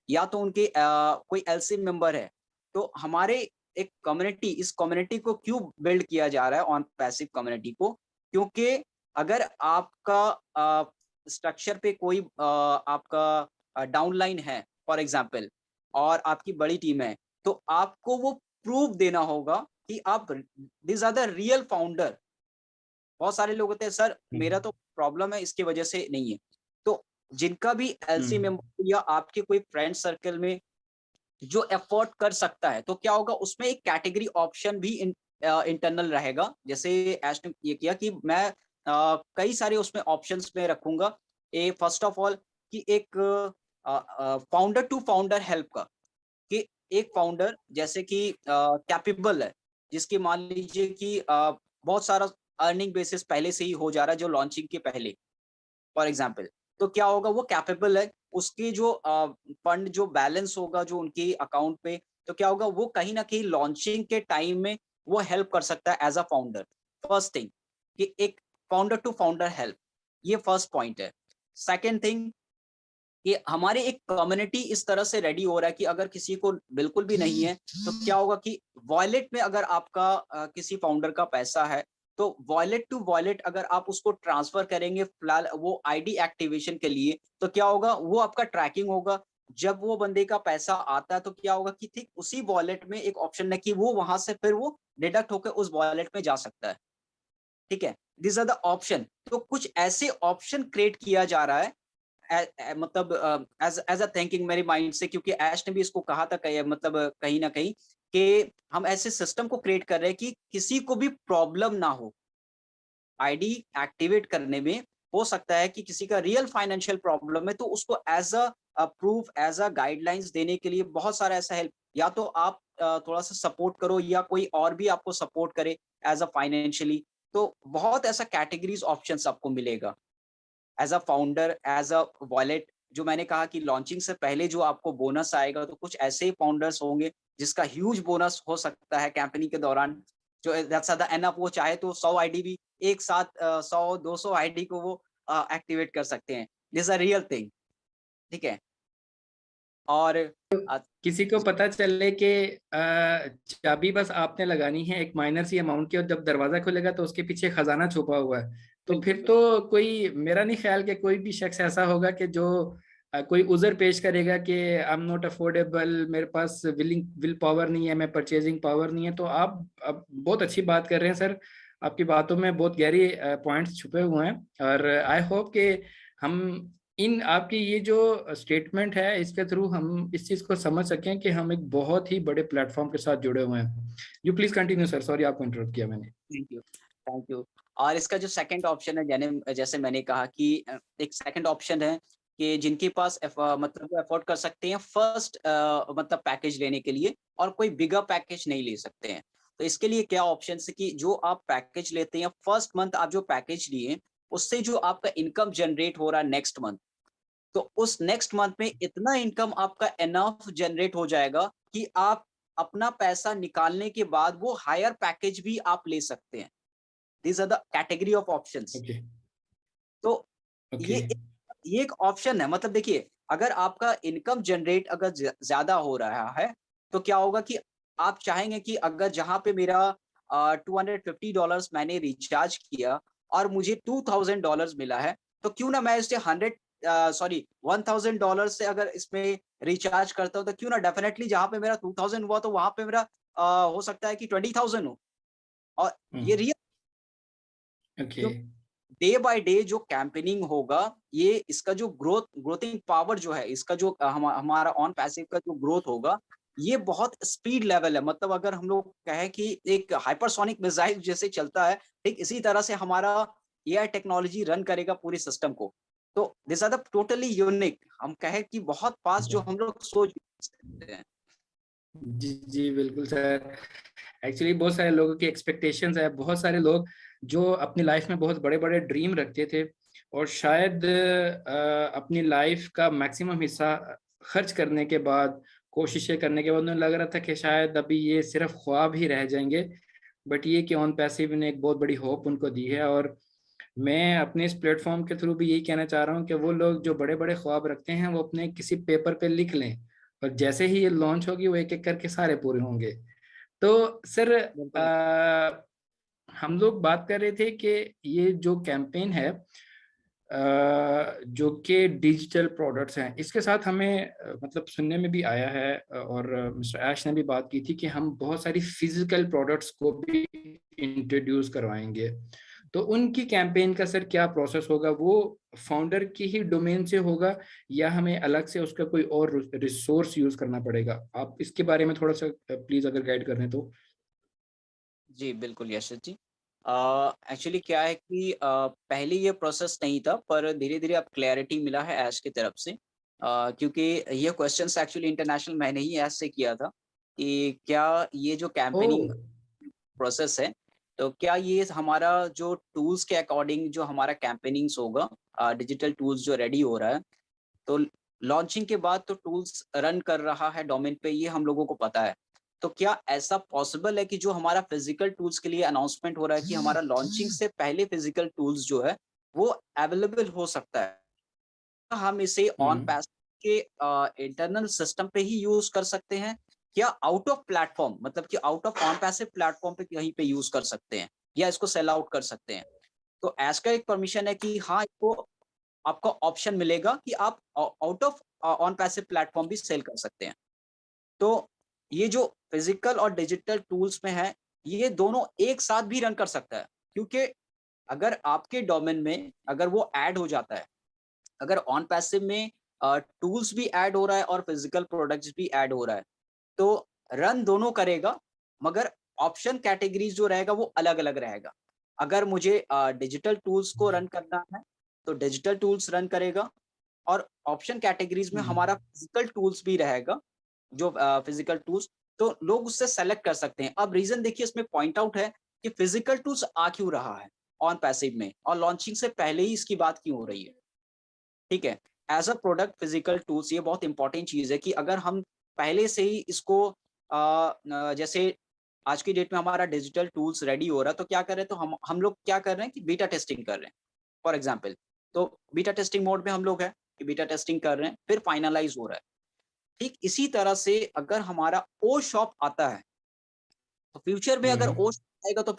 S2: या तो उनके कोई एलसी मेंबर है, तो हमारे एक कम्युनिटी, इस कम्युनिटी को क्यों बिल्ड किया जा रहा है, ऑन पैसिव कम्युनिटी को? क्योंकि अगर आपका स्ट्रक्चर पे कोई आपका डाउनलाइन है फॉर एग्जांपल, और आपकी बड़ी टीम है, तो आपको वो प्रूफ देना होगा कि आप these are the real founder. बहुत सारे लोग होते हैं, सर मेरा तो प्रॉब्लम है इसकी वजह से नहीं है। तो जिनका भी एलसी
S1: हम्म।
S2: मेंबर या आपके कोई फ्रेंड सर्कल में जो अफोर्ड कर सकता है, तो क्या होगा, उसमें एक कैटेगरी ऑप्शन भी इंटरनल रहेगा। जैसे ऐश ने ये किया कि मैं कई सारे उसमें ऑप्शंस में रखूंगा। फर्स्ट ऑफ ऑल कि एक फाउंडर टू फाउंडर हेल्प का, कि एक फाउंडर जैसे कि कैपेबल है, जिसकी मान लीजिए कि बहुत सारा अर्निंग बेसिस पहले से ही हो जा रहा है जो लॉन्चिंग के पहले, फॉर एग्जांपल। तो क्या होगा, वो कैपेबल है, उसकी जो फंड जो बैलेंस होगा जो उनके अकाउंट पे, तो क्या होगा, वो कहीं ना कहीं लॉन्चिंग के टाइम में वो हेल्प कर सकता है as a founder. First thing कि एक फाउंडर टू फाउंडर हेल्प, ये फर्स्ट पॉइंट है। सेकेंड थिंग कि हमारे एक कम्युनिटी इस तरह से रेडी हो रहा है कि अगर किसी को बिल्कुल भी नहीं है, तो क्या होगा कि वॉलेट में अगर आपका किसी फाउंडर का पैसा है, तो वॉलेट टू वॉलेट अगर आप उसको ट्रांसफर करेंगे फिलहाल वो आईडी एक्टिवेशन के लिए, तो क्या होगा, वो आपका ट्रैकिंग होगा। जब वो बंदे का पैसा आता है तो क्या होगा कि ठीक उसी वॉलेट में एक ऑप्शन है कि वो वहां से फिर वो डिडक्ट होकर उस वॉलेट में जा सकता है। ठीक है, दिस आर द ऑप्शन। तो कुछ ऐसे ऑप्शन क्रिएट किया जा रहा है मतलब एज एज अ थिंकिंग मेरी माइंड से, क्योंकि ऐश ने भी इसको कहा था कहीं मतलब कहीं ना कहीं कि हम ऐसे सिस्टम को क्रिएट कर रहे हैं कि किसी को भी प्रॉब्लम ना हो आईडी एक्टिवेट करने में। हो सकता है कि किसी का रियल फाइनेंशियल प्रॉब्लम है, तो उसको as a proof as a guidelines देने के लिए बहुत सारा ऐसा हेल्प, या तो आप थोड़ा सा सपोर्ट करो या कोई और भी आपको सपोर्ट करे एज अ फाइनेंशियली। तो बहुत ऐसा कैटेगरीज ऑप्शंस आपको मिलेगा as a founder, as a wallet. जो मैंने कहा कि लॉन्चिंग से पहले जो आपको बोनस आएगा, तो कुछ ऐसे फाउंडर्स होंगे जिसका ह्यूज बोनस हो सकता है कैंपेनिंग के दौरान, जो दैट्स द एनफ, वो चाहे तो 100 आईडी भी एक साथ 100 200 आईडी को वो एक्टिवेट कर सकते हैं। This a real thing. ठीक है। और अ,
S1: किसी को पता चले कि चाबी बस आपने लगानी है एक माइनर सी अमाउंट की, और जब दरवाजा खुलेगा तो उसके पीछे खजाना छुपा हुआ है, तो फिर
S2: बिल्कुल
S1: तो कोई, मेरा नहीं ख्याल कि कोई भी शख्स ऐसा होगा कि जो कोई उज़र पेश करेगा कि आई एम नॉट अफोर्डेबल, मेरे पास विल पावर नहीं है, मैं परचेजिंग पावर नहीं है। तो आप अब बहुत अच्छी बात कर रहे हैं सर, आपकी बातों में बहुत गहरी पॉइंट्स छुपे हुए हैं, और आई होप कि हम इन आपकी ये जो स्टेटमेंट है इसके थ्रू हम इस चीज को समझ सकें कि हम एक बहुत ही बड़े प्लेटफॉर्म के साथ जुड़े हुए हैं। You please continue sir, sorry आपको इंटरप्ट किया मैंने।
S2: Thank you, thank you. और इसका जो सेकंड ऑप्शन है, जैसे मैंने कहा कि एक सेकंड ऑप्शन है कि जिनके पास मतलब वो अफोर्ड कर सकते हैं फर्स्ट मतलब पैकेज लेने के लिए, और कोई बिगर पैकेज नहीं ले सकते हैं। तो इसके लिए क्या ऑप्शन है कि जो आप पैकेज लेते हैं फर्स्ट मंथ, आप जो पैकेज लिए उससे जो आपका इनकम जनरेट हो रहा है नेक्स्ट मंथ, तो उस नेक्स्ट मंथ में इतना इनकम आपका एनफ जनरेट हो जाएगा कि आप अपना पैसा निकालने के बाद वो हायर पैकेज भी आप ले सकते हैं। These are the category of options.
S1: Okay.
S2: तो
S1: ओके।
S2: ये ये एक ऑप्शन है। मतलब देखिए, अगर आपका इनकम जनरेट अगर ज्यादा हो रहा है, तो क्या होगा कि आप चाहेंगे कि अगर जहां पे मेरा $250 मैंने रिचार्ज किया और मुझे $2000 मिला है, तो क्यों ना मैं इसे 1000 से अगर इसमें रिचार्ज करता हूँ, तो क्यों ना डेफिनेटली जहां पे मेरा 2000 हुआ, तो वहां पे मेरा हो सकता है कि 20,000 हो। और ये real,
S1: okay.
S2: Day by day जो कैंपेनिंग होगा, ये इसका जो ग्रोथिंग पावर जो है, इसका जो हमारा ऑन पैसिव का जो ग्रोथ होगा, ये बहुत स्पीड लेवल है। मतलब अगर हम लोग कहें कि एक हाइपरसोनिक मिसाइल जैसे चलता है, ठीक इसी तरह से हमारा एआई टेक्नोलॉजी रन करेगा पूरे सिस्टम को। तो this are the totally unique, हम कहें कि बहुत फास्ट जो हम लोग सोच नहीं सकते हैं।
S1: जी जी बिल्कुल सर। एक्चुअली बहुत सारे लोगों की एक्सपेक्टेशंस है, बहुत सारे लोग जो अपनी लाइफ में बहुत बड़े बड़े ड्रीम रखते थे, और शायद अपनी लाइफ का मैक्सिमम हिस्सा खर्च करने के बाद, कोशिशें करने के बाद उन्हें लग रहा था कि शायद अभी ये सिर्फ ख्वाब ही रह जाएंगे। बट ये कि ऑन पैसिव ने एक बहुत बड़ी होप उनको दी है, और मैं अपने इस प्लेटफॉर्म के थ्रू भी यही कहना चाह रहा हूँ कि वो लोग जो बड़े बड़े ख्वाब रखते हैं वो अपने किसी पेपर पे लिख लें, और जैसे ही ये लॉन्च होगी वो एक एक करके सारे पूरे होंगे। तो सर
S2: बिल्कुल।
S1: हम लोग बात कर रहे थे कि ये जो कैंपेन है जो कि डिजिटल प्रोडक्ट्स हैं, इसके साथ हमें मतलब सुनने में भी आया है, और मिस्टर ऐश ने भी बात की थी कि हम बहुत सारी फिजिकल प्रोडक्ट्स को भी इंट्रोड्यूस करवाएंगे। तो उनकी कैंपेन का सर क्या प्रोसेस होगा, वो फाउंडर की ही डोमेन से होगा या हमें अलग से उसका कोई और रिसोर्स यूज करना पड़ेगा? आप इसके बारे में थोड़ा सा प्लीज अगर गाइड कर रहे हैं तो।
S2: जी बिल्कुल यशस जी। एक्चुअली क्या है कि पहले ये प्रोसेस नहीं था, पर धीरे-धीरे अब क्लैरिटी मिला है ऐश की तरफ से। क्योंकि ये क्वेश्चन्स एक्चुअली इंटरनेशनल मैंने ही ऐश से किया था कि क्या ये जो
S1: ओह!
S2: कैम्पेनिंग प्रोसेस है, तो क्या ये हमारा जो टूल्स के अकॉर्डिंग जो हमारा कैम्पेनिंग्स होगा, डिजिटल टूल्स जो रेडी हो रहा है, तो लॉन्चिंग के बाद तो टूल्स रन कर रहा है डोमेन पे, ये हम लोगों को पता है। तो क्या ऐसा पॉसिबल है कि जो हमारा फिजिकल टूल्स के लिए अनाउंसमेंट हो रहा है कि हमारा लॉन्चिंग से पहले फिजिकल टूल्स जो है वो अवेलेबल हो सकता है? हम इसे ऑन
S1: हुँ,
S2: पैस के इंटरनल सिस्टम पे ही यूज कर सकते हैं, या आउट ऑफ प्लेटफॉर्म, मतलब कि out of on passive platform पे कहीं पे यूज कर सकते हैं, या इसको सेल आउट कर सकते हैं? तो ऐस का एक परमिशन है कि हाँ, इसको आपको ऑप्शन मिलेगा कि आप out of on passive platform भी सेल कर सकते हैं। तो ये जो फिजिकल और डिजिटल टूल्स में है, ये दोनों एक साथ भी रन कर सकता है, क्योंकि अगर आपके डोमेन में अगर वो ऐड हो जाता है, अगर ऑन पैसिव में टूल्स भी ऐड हो रहा है और फिजिकल प्रोडक्ट्स भी ऐड हो रहा है, तो रन दोनों करेगा, मगर ऑप्शन कैटेगरीज जो रहेगा वो अलग-अलग रहेगा। अगर मुझे डिजिटल टूल्स को रन करना है, तो डिजिटल टूल्स रन करेगा, और ऑप्शन कैटेगरीज में
S1: हुँ,
S2: हमारा फिजिकल टूल्स भी रहेगा, जो फिजिकल टूल्स, तो लोग उससे सेलेक्ट कर सकते हैं। अब रीज़न देखिए इसमें पॉइंट आउट है कि फिजिकल टूल्स आ क्यों रहा है ऑन पैसिव में, और लॉन्चिंग से पहले ही इसकी बात क्यों हो रही है? ठीक है? As a product physical tools, ये बहुत इंपॉर्टेंट चीज़ है कि अगर हम पहले से ही इसको जैसे आज की डेट में हमारा डिजिटल टूल्स रेडी हो रहा है, तो क्या कर रहे हैं, तो हम लोग क्या कर रहे हैं कि बीटा टेस्टिंग कर रहे हैं, फॉर एग्ज़ाम्पल। तो बीटा टेस्टिंग मोड में हम लोग हैं, कि बीटा टेस्टिंग कर रहे हैं, फिर फाइनलाइज़ हो रहा है। ठीक इसी तरह से अगर हमारा ओ शॉप आता है, तो फ्यूचर में अगर
S1: हुँ,
S2: ओ शॉप आएगा, तो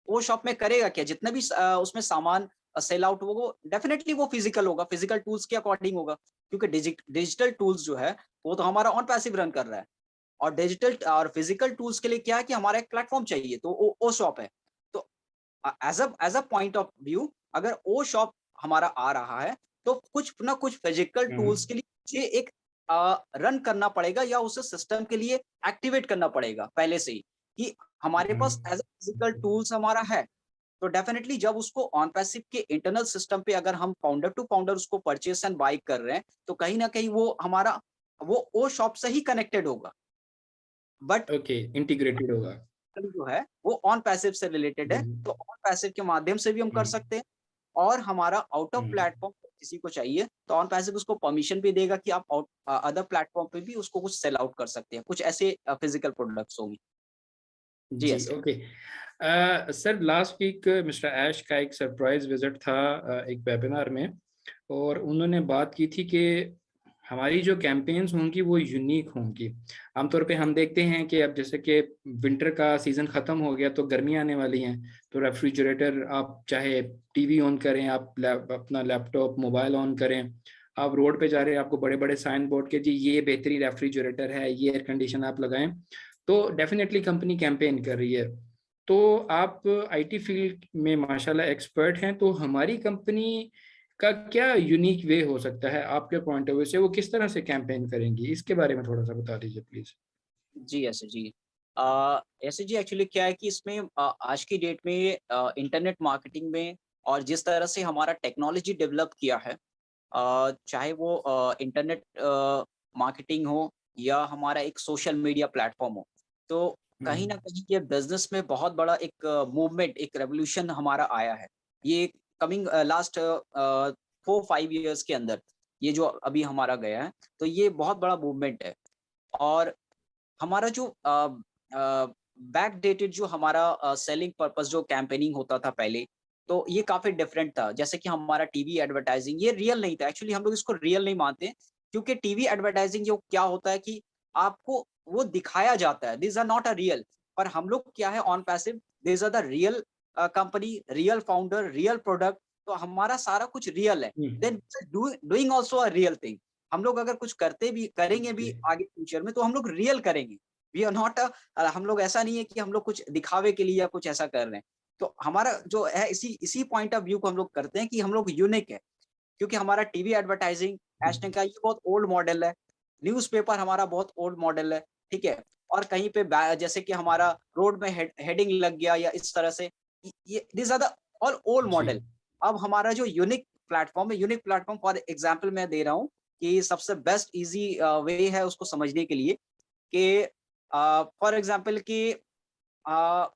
S2: ओ शॉप में करेगा क्या? जितना भी उसमें सामान सेल आउट होगा, वो डेफिनिटली वो फिजिकल होगा, फिजिकल टूल्स के अकॉर्डिंग होगा, क्योंकि डिजिटल टूल्स जो है वो तो हमारा ऑन पैसिव रन कर रहा है, और डिजिटल और फिजिकल टूल्स के लिए क्या है कि हमारा एक प्लेटफॉर्म चाहिए, तो ओ शॉप है। तो as a point of view, अगर ओ शॉप हमारा आ रहा है, तो कुछ ना कुछ फिजिकल
S1: हुँ,
S2: टूल्स के लिए मुझे एक रन करना पड़ेगा, या उसे सिस्टम के लिए एक्टिवेट करना पड़ेगा पहले से ही, कि हमारे
S1: हुँ,
S2: पास एज अ फिजिकल टूल्स हमारा है। तो डेफिनेटली जब उसको ऑन पैसिव के इंटरनल सिस्टम पे अगर हम फाउंडर टू फाउंडर उसको परचेस एंड बाय कर रहे हैं, तो कहीं ना कहीं वो हमारा वो ओ शॉप से ही कनेक्टेड होगा, बट
S1: ओके, इंटीग्रेटेड होगा।
S2: जो है वो ऑन पैसिव से रिलेटेड है,
S1: हुँ,
S2: तो ऑन पैसिव के माध्यम से भी हम
S1: हुँ,
S2: कर सकते हैं, और हमारा आउट ऑफ
S1: हुँ,
S2: प्लेटफॉर्म किसी को चाहिए, तो ऑन पैसिव उसको परमिशन भी देगा कि आप अदर प्लेटफॉर्म पे भी उसको कुछ सेल आउट कर सकते हैं, कुछ ऐसे फिजिकल प्रोडक्ट्स होंगे। जी
S1: जी,
S2: ऐसे।
S1: Okay. Sir last week mister Ash का एक सरप्राइज़ विज़िट था एक वेबिनार में और उन्होंने बात की थी कि हमारी जो कैंपेन्स होंगी वो यूनिक होंगी। आमतौर पे हम देखते हैं कि अब जैसे कि विंटर का सीज़न ख़त्म हो गया तो गर्मियाँ आने वाली हैं, तो रेफ्रिजरेटर आप चाहे टीवी ऑन करें, आप अपना लैपटॉप, मोबाइल ऑन करें, आप रोड पे जा रहे हैं, आपको बड़े-बड़े साइन बोर्ड के जी ये बेहतरीन रेफ्रिजरेटर है, ये एयर कंडीशन आप लगाएँ, तो डेफ़िनेटली कंपनी कैंपेन कर रही है। तो आप आईटी फ़ील्ड में माशाल्लाह एक्सपर्ट हैं, तो हमारी कंपनी का क्या यूनिक वे हो सकता है आपके पॉइंट ऑफ व्यू से, वो किस तरह से कैंपेन करेंगी? इसके बारे में थोड़ा-सा बता दीजिए प्लीज़।
S2: जी ऐसे जी। ऐसे जी एक्चुअली क्या है कि इसमें आज की डेट में इंटरनेट मार्केटिंग में, और जिस तरह से हमारा टेक्नोलॉजी डेवलप किया है, चाहे वो इंटरनेट मार्केटिंग हो, या हमारा एक सोशल मीडिया प्लेटफॉर्म हो, तो
S1: हुँ,
S2: कहीं न कहीं ये बिज़नेस में बहुत बड़ा एक मूवमेंट, एक रेवोल्यूशन हमारा आया है। ये कमिंग लास्ट 4-5 इयर्स के अंदर, ये जो अभी हमारा गया है, तो ये बहुत बड़ा मूवमेंट है। और हमारा जो बैक डेटेड जो हमारा सेलिंग पर्पस जो कैंपेनिंग होता था पहले, तो ये काफ़ी डिफरेंट था। जैसे कि हमारा टीवी एडवर्टाइज़िंग, ये रियल नहीं था। एक्चुअली हम लोग इसको रियल नहीं मानते, क्योंकि टीवी एडवर्टाइज़िंग जो क्या होता है कि आपको वो दिखाया जाता है, these are not a real. पर हम लोग क्या है on passive, these are the real company, real founder, real product, तो हमारा सारा कुछ रियल है।
S1: Hmm,
S2: then doing also a real thing. हम लोग अगर कुछ करते भी करेंगे
S1: ओके,
S2: भी आगे फ्यूचर में, तो हम लोग रियल करेंगे। वी आर नॉट हम लोग ऐसा नहीं है कि हम लोग कुछ दिखावे के लिए या कुछ ऐसा कर रहे हैं। तो हमारा जो है इसी इसी पॉइंट ऑफ व्यू को हम लोग करते हैं कि हम लोग यूनिक है, क्योंकि हमारा टीवी एडवर्टाइजिंग
S1: हुँ,
S2: ऐश ने कहा ये बहुत ओल्ड मॉडल है। न्यूज़पेपर हमारा बहुत ओल्ड मॉडल है, ठीक है? और कहीं पे जैसे कि हमारा रोड में हेडिंग लग गया या इस तरह से, ये this are the all old
S1: जी।
S2: मॉडल। अब हमारा जो यूनिक प्लेटफॉर्म है, यूनिक प्लेटफॉर्म फॉर एग्जांपल मैं दे रहा हूँ कि सबसे बेस्ट इजी वे है उसको समझने के लिए कि फॉर एग्जांपल कि अ,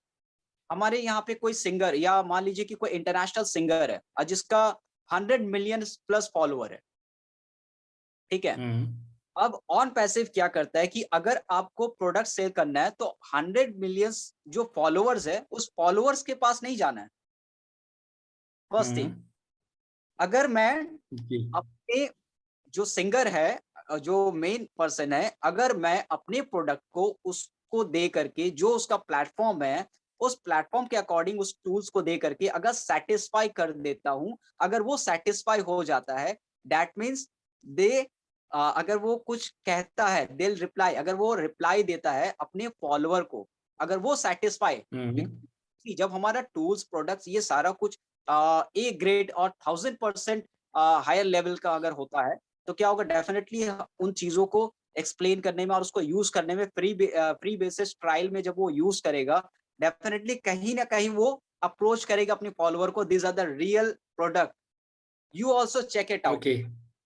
S2: हमारे यहाँ पे कोई सिंगर या मान लीजिए कि कोई इंटरनेशनल सिंगर है जिसका 100 मिलियन प्लस फॉलोअर है, ठीक है।
S1: हुँ,
S2: अब ऑन पैसिव क्या करता है कि अगर आपको प्रोडक्ट सेल करना है तो 100 मिलियंस जो फॉलोअर्स है उस फॉलोअर्स के पास नहीं जाना है। फर्स्ट
S1: हुँ,
S2: थिंग, अगर मैं
S1: जी।
S2: अपने जो सिंगर है जो मेन पर्सन है, अगर मैं अपने प्रोडक्ट को उसको दे करके जो उसका प्लेटफॉर्म है, उस प्लेटफॉर्म के अकॉर्डिंग उस टूल्स को दे करके अगर सैटिस्फाई कर देता हूँ, अगर वो सैटिस्फाई हो जाता है, दैट मीन्स दे अगर वो कुछ कहता है, दे विल रिप्लाई, अगर वो रिप्लाई देता है अपने फॉलोवर को, अगर वो सैटिस्फाई,
S1: हुँ,
S2: जब हमारा टूल्स, प्रोडक्ट्स ये सारा कुछ ए ग्रेड और 1000% हायर लेवल का अगर होता है, तो क्या होगा डेफिनेटली उन चीज़ों को एक्सप्लेन करने में और उसको यूज़ करने में फ्री बेसिस ट्रायल में जब वो यूज़ करेगा, डेफिनेटली कहीं न कहीं वो अप्रोच करेगा अपने फॉलोवर को, "these are the real product, you also check it out."
S1: Okay,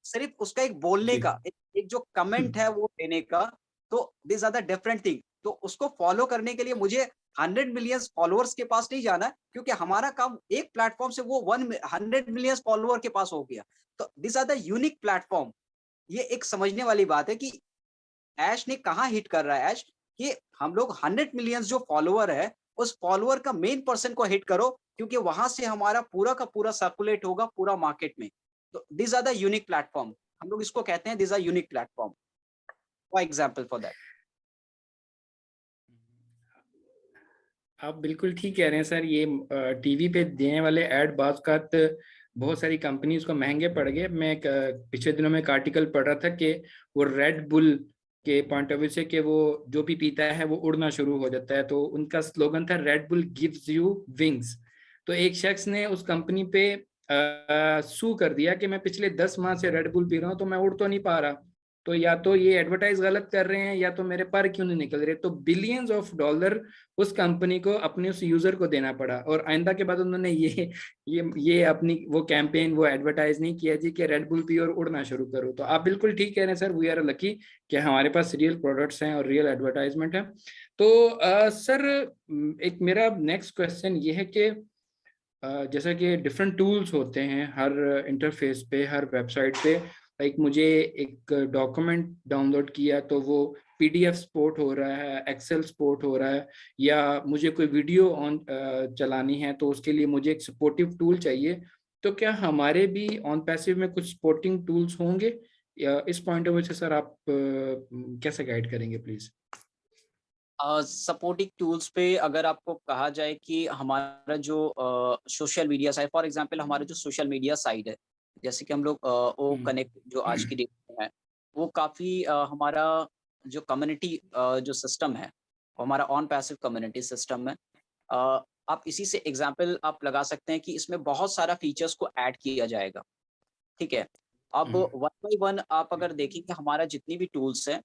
S2: सिर्फ उसका एक बोलने
S1: जी।
S2: का, एक जो कमेंट है वो देने का, तो these are the different thing. तो उसको फॉलो करने के लिए मुझे 100 मिलियंस फॉलोअर्स के पास नहीं जाना है, क्योंकि हमारा काम एक प्लेटफ़ॉर्म से वो 100 मिलियंस फॉलोवर के पास हो गया। तो these are the unique platform. ये एक समझने वाली बात है कि ऐश ने कहाँ हिट कर रहा है ऐश, कि हम लोग 100 मिलियंस जो फॉलोवर है, उस फॉलोवर का मेन पर्सन को हिट करो, क्योंकि वहाँ से हमारा पूरा का पूरा सर्कुलेट होगा पूरा मार्केट में। तो these are the unique platform. हम लोग इसको कहते हैं, these are unique platform. For example for that.
S1: आप बिल्कुल ठीक कह रहे हैं सर। ये टीवी पे देने वाले ऐड बाज़ बहुत सारी कंपनीज को महंगे पड़ गए। मैं पिछले दिनों में एक आर्टिकल पढ़ रहा था कि वो रेड बुल के पॉइंट ऑफ व्यू से कि वो जो भी पीता है वो उड़ना शुरू हो जाता है, तो उनका स्लोगन था red bull gives you wings. तो एक शख्स ने उस कंपनी पे सू कर दिया कि मैं पिछले 10 माह से रेड बुल पी रहा हूँ तो मैं उड़ तो नहीं पा रहा, तो या तो ये एडवर्टाइज गलत कर रहे हैं या तो मेरे पर क्यों नहीं निकल रहे। तो बिलियंस ऑफ डॉलर उस कंपनी को अपने उस यूजर को देना पड़ा, और आइंदा के बाद उन्होंने ये अपनी वो कैंपेन, वो एडवर्टाइज नहीं किया जी कि रेड बुल पियो और उड़ना शुरू करो। तो आप बिल्कुल ठीक कह रहे हैं सर, वी आर लकी कि हमारे पास रियल प्रोडक्ट्स हैं और रियल एडवर्टाइजमेंट है। तो सर, एक मेरा नेक्स्ट क्वेश्चन ये है कि जैसा कि डिफरेंट टूल्स होते हैं हर इंटरफेस पे, हर वेबसाइट पे। लाइक मुझे एक डॉक्यूमेंट डाउनलोड किया तो वो पीडीएफ सपोर्ट हो रहा है, एक्सेल सपोर्ट हो रहा है, या मुझे कोई वीडियो ऑन चलानी है तो उसके लिए मुझे एक सपोर्टिव टूल चाहिए। तो क्या हमारे भी ऑन पैसिव में कुछ सपोर्टिंग टूल्स होंगे, या इस पॉइंट ऑफ व्यू से सर आप कैसे गाइड करेंगे प्लीज?
S2: सपोर्टिंग टूल्स पे अगर आपको कहा जाए कि हमारा जो social media site, for example हमारा जो सोशल मीडिया साइट है, जैसे कि हम लोग ओ कनेक्ट जो आज की डेट में है, वो काफ़ी हमारा जो कम्युनिटी जो सिस्टम है, वो हमारा ऑन पैसिव कम्युनिटी सिस्टम है। आप इसी से एग्जांपल आप लगा सकते हैं कि इसमें बहुत सारा फीचर्स को ऐड किया जाएगा, ठीक है। अब वन बाय वन आप अगर देखेंगे हमारा जितनी भी टूल्स हैं,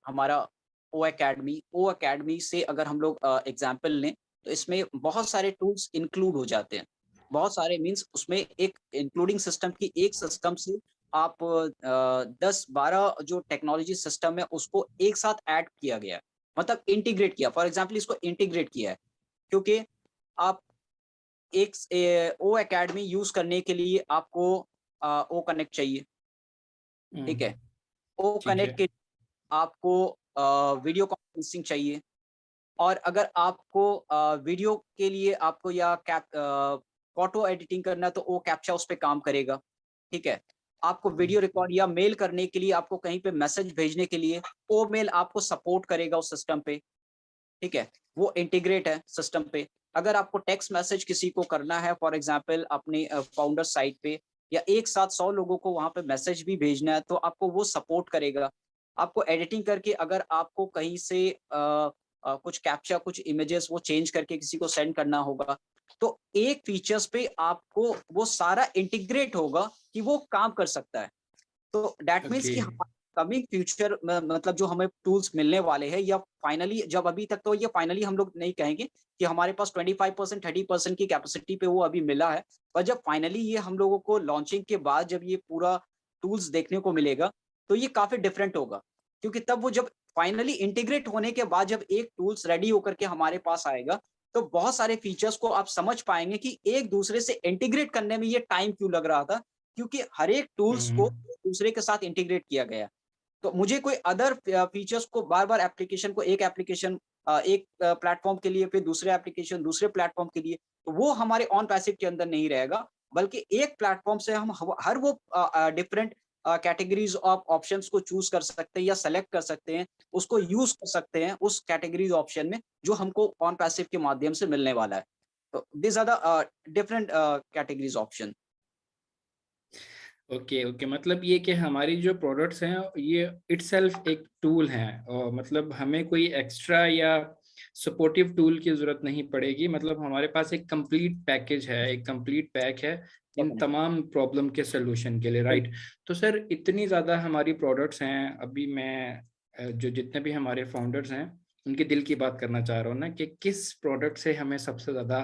S2: हमारा ओ एकेडमी से अगर हम लोग एग्जांपल लें, तो इसमें बहुत सारे टूल्स इंक्लूड हो जाते हैं। बहुत सारे मीन्स उसमें एक इंक्लूडिंग सिस्टम की एक सिस्टम से आप 10-12 जो टेक्नोलॉजी सिस्टम है उसको एक साथ ऐड किया गया है। मतलब इंटीग्रेट किया, फॉर एग्जांपल इसको इंटीग्रेट किया है, क्योंकि आप ओ एकेडमी यूज़ करने के लिए आपको ओ कनेक्ट चाहिए, ठीक है? ओ
S1: ठीक है।
S2: कनेक्ट के आपको वीडियो कॉन्फ्रेंसिंग चाहिए, और अगर आपको वीडियो के लिए आपको या फ़ोटो एडिटिंग करना है तो ओ कैप्चा उस पे काम करेगा, ठीक है? आपको वीडियो रिकॉर्ड या मेल करने के लिए, आपको कहीं पे मैसेज भेजने के लिए ओ मेल आपको सपोर्ट करेगा उस सिस्टम पे। ठीक है? वो इंटीग्रेट है सिस्टम पे। अगर आपको टेक्स्ट मैसेज किसी को करना है फॉर एग्ज़ाम्पल अपने फाउंडर साइट पे, या एक साथ 100 लोगों को वहाँ पे मैसेज भी भेजना है तो आपको वो सपोर्ट करेगा। आपको एडिटिंग करके अगर आपको कहीं से कुछ कैप्चा, कुछ इमेजेस वो चेंज करके किसी को सेंड करना होगा, तो एक फीचर्स पे आपको वो सारा इंटीग्रेट होगा कि वो काम कर सकता है। तो दैट मीन्स
S1: ओके।
S2: कि कमिंग फ्यूचर में मतलब जो हमें टूल्स मिलने वाले हैं, या फाइनली, जब अभी तक तो ये फाइनली हम लोग नहीं कहेंगे कि हमारे पास 25% 30% की कैपेसिटी पे वो अभी मिला है, पर जब फाइनली ये हम लोगों को लॉन्चिंग के बाद जब ये पूरा टूल्स देखने को मिलेगा, तो ये काफी डिफरेंट होगा, क्योंकि तब वो जब फाइनली इंटीग्रेट होने के बाद जब एक टूल्स रेडी होकर के हमारे पास आएगा, तो बहुत सारे फीचर्स को आप समझ पाएंगे कि एक दूसरे से इंटीग्रेट करने में ये टाइम क्यों लग रहा था, क्योंकि हर एक टूल्स को
S1: हम्म।
S2: दूसरे के साथ इंटीग्रेट किया गया। तो मुझे कोई अदर फीचर्स को बार-बार एप्लीकेशन को एक एप्लीकेशन एक प्लेटफ़ॉर्म के लिए, फिर दूसरे एप्लीकेशन दूसरे प्लेटफ़ॉर्म के लिए, तो वो हमारे ऑन पैसिव के अंदर नहीं रहेगा, बल्कि एक प्लेटफ़ॉर्म से हम हर वो डिफरेंट कैटेगरीज़ ऑफ ऑप्शंस को चूज़ कर सकते हैं या सेलेक्ट कर सकते हैं, उसको यूज़ कर सकते हैं उस कैटेगरीज़ ऑप्शन में, जो हमको ऑन पैसिव के माध्यम से मिलने वाला है। तो these are the different categories option.
S1: Okay, okay, मतलब ये कि हमारी जो प्रोडक्ट्स हैं ये इटसेल्फ एक टूल हैं, और मतलब हमें कोई एक्स्ट्रा या सपोर्टिव टूल की ज़रूरत नहीं पड़ेगी। मतलब हमारे पास एक कंप्लीट पैकेज है, एक कंप्लीट पैक है इन
S2: डेफिनिटली।
S1: तमाम प्रॉब्लम के सॉल्यूशन के लिए, राइट? तो सर इतनी ज़्यादा हमारी प्रोडक्ट्स हैं, अभी मैं जो जितने भी हमारे फाउंडर्स हैं उनके दिल की बात करना चाह रहा हूँ ना, कि किस प्रोडक्ट से हमें सबसे ज़्यादा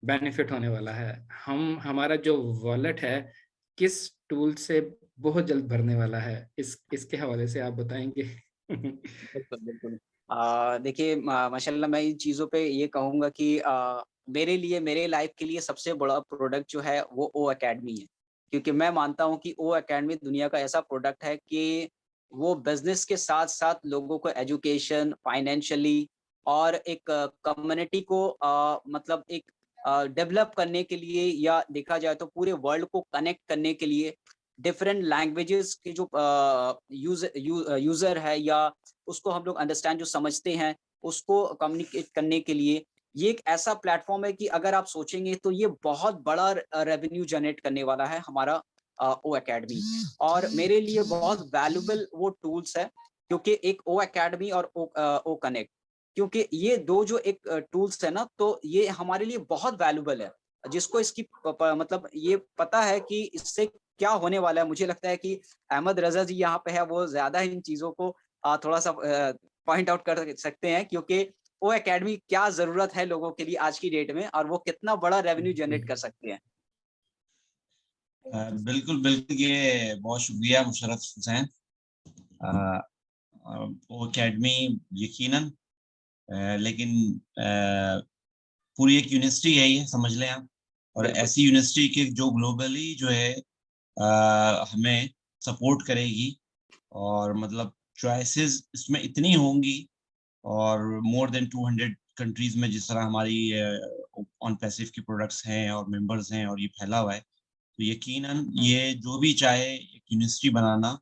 S1: बेनिफिट होने वाला है। हम हमारा जो वॉलेट है किस टूल से बहुत जल्द भरने वाला है, इस इसके हवाले से आप बताएंगे?
S2: बिल्कुल, बिल्कुल। देखिए, माशाल्लाह मैं इन चीज़ों पे ये कहूँगा कि मेरे लिए, मेरे लाइफ़ के लिए सबसे बड़ा प्रोडक्ट जो है वो ओ अकेडमी है। क्योंकि मैं मानता हूँ कि ओ अकेडमी दुनिया का ऐसा प्रोडक्ट है कि वो बिज़नेस के साथ-साथ लोगों को एजुकेशन, फाइनेंशियली और एक कम्युनिटी को मतलब एक डेवलप करने के लिए, या देखा जाए तो पूरे वर्ल्ड को कनेक्ट करने के लिए, डिफरेंट लैंग्वेजेस के जो यूज़र है, या उसको हम लोग अंडरस्टैंड जो समझते हैं, उसको कम्युनिकेट करने के लिए ये एक ऐसा प्लेटफ़ॉर्म है कि अगर आप सोचेंगे तो ये बहुत बड़ा रेवेन्यू जनरेट करने वाला है हमारा ओ अकेडमी। और मेरे लिए बहुत वैल्यूएबल वो टूल्स है, क्योंकि एक ओ अकेडमी और ओ कनेक्ट, क्योंकि ये 2 जो एक टूल्स है ना, तो ये हमारे लिए बहुत वैल्यूएबल है। जिसको इसकी प प मतलब ये पता है कि इससे क्या होने वाला है, मुझे लगता है कि अहमद रज़ा जी यहाँ पे है, वो ज़्यादा इन चीज़ों को थोड़ा-सा पॉइंट आउट कर सकते हैं, क्योंकि वो अकेडमी क्या ज़रूरत है लोगों के लिए आज की डेट में, और वो कितना बड़ा रेवेन्यू जनरेट कर सकते हैं।
S3: बिल्कुल, बिल्कुल, ये बहुत शुक्रिया मुशर्रफ हुसैन। अ, वो अकेडमी यकीनन, लेकिन पूरी एक यूनिवर्सिटी है ये, समझ लें आप। और
S2: बिल्कुल,
S3: ऐसी यूनिवर्सिटी के जो ग्लोबली जो है हमें सपोर्ट करेगी, और मतलब चॉइसेस इसमें इतनी होंगी, और मोर देन 200 कंट्रीज में जिस तरह हमारी ऑन पैसिव की प्रोडक्ट्स हैं और मेंबर्स हैं और ये फैला हुआ है, तो यकीनन
S2: हुँ।
S3: ये जो भी चाहे एक यूनिवर्सिटी बनाना,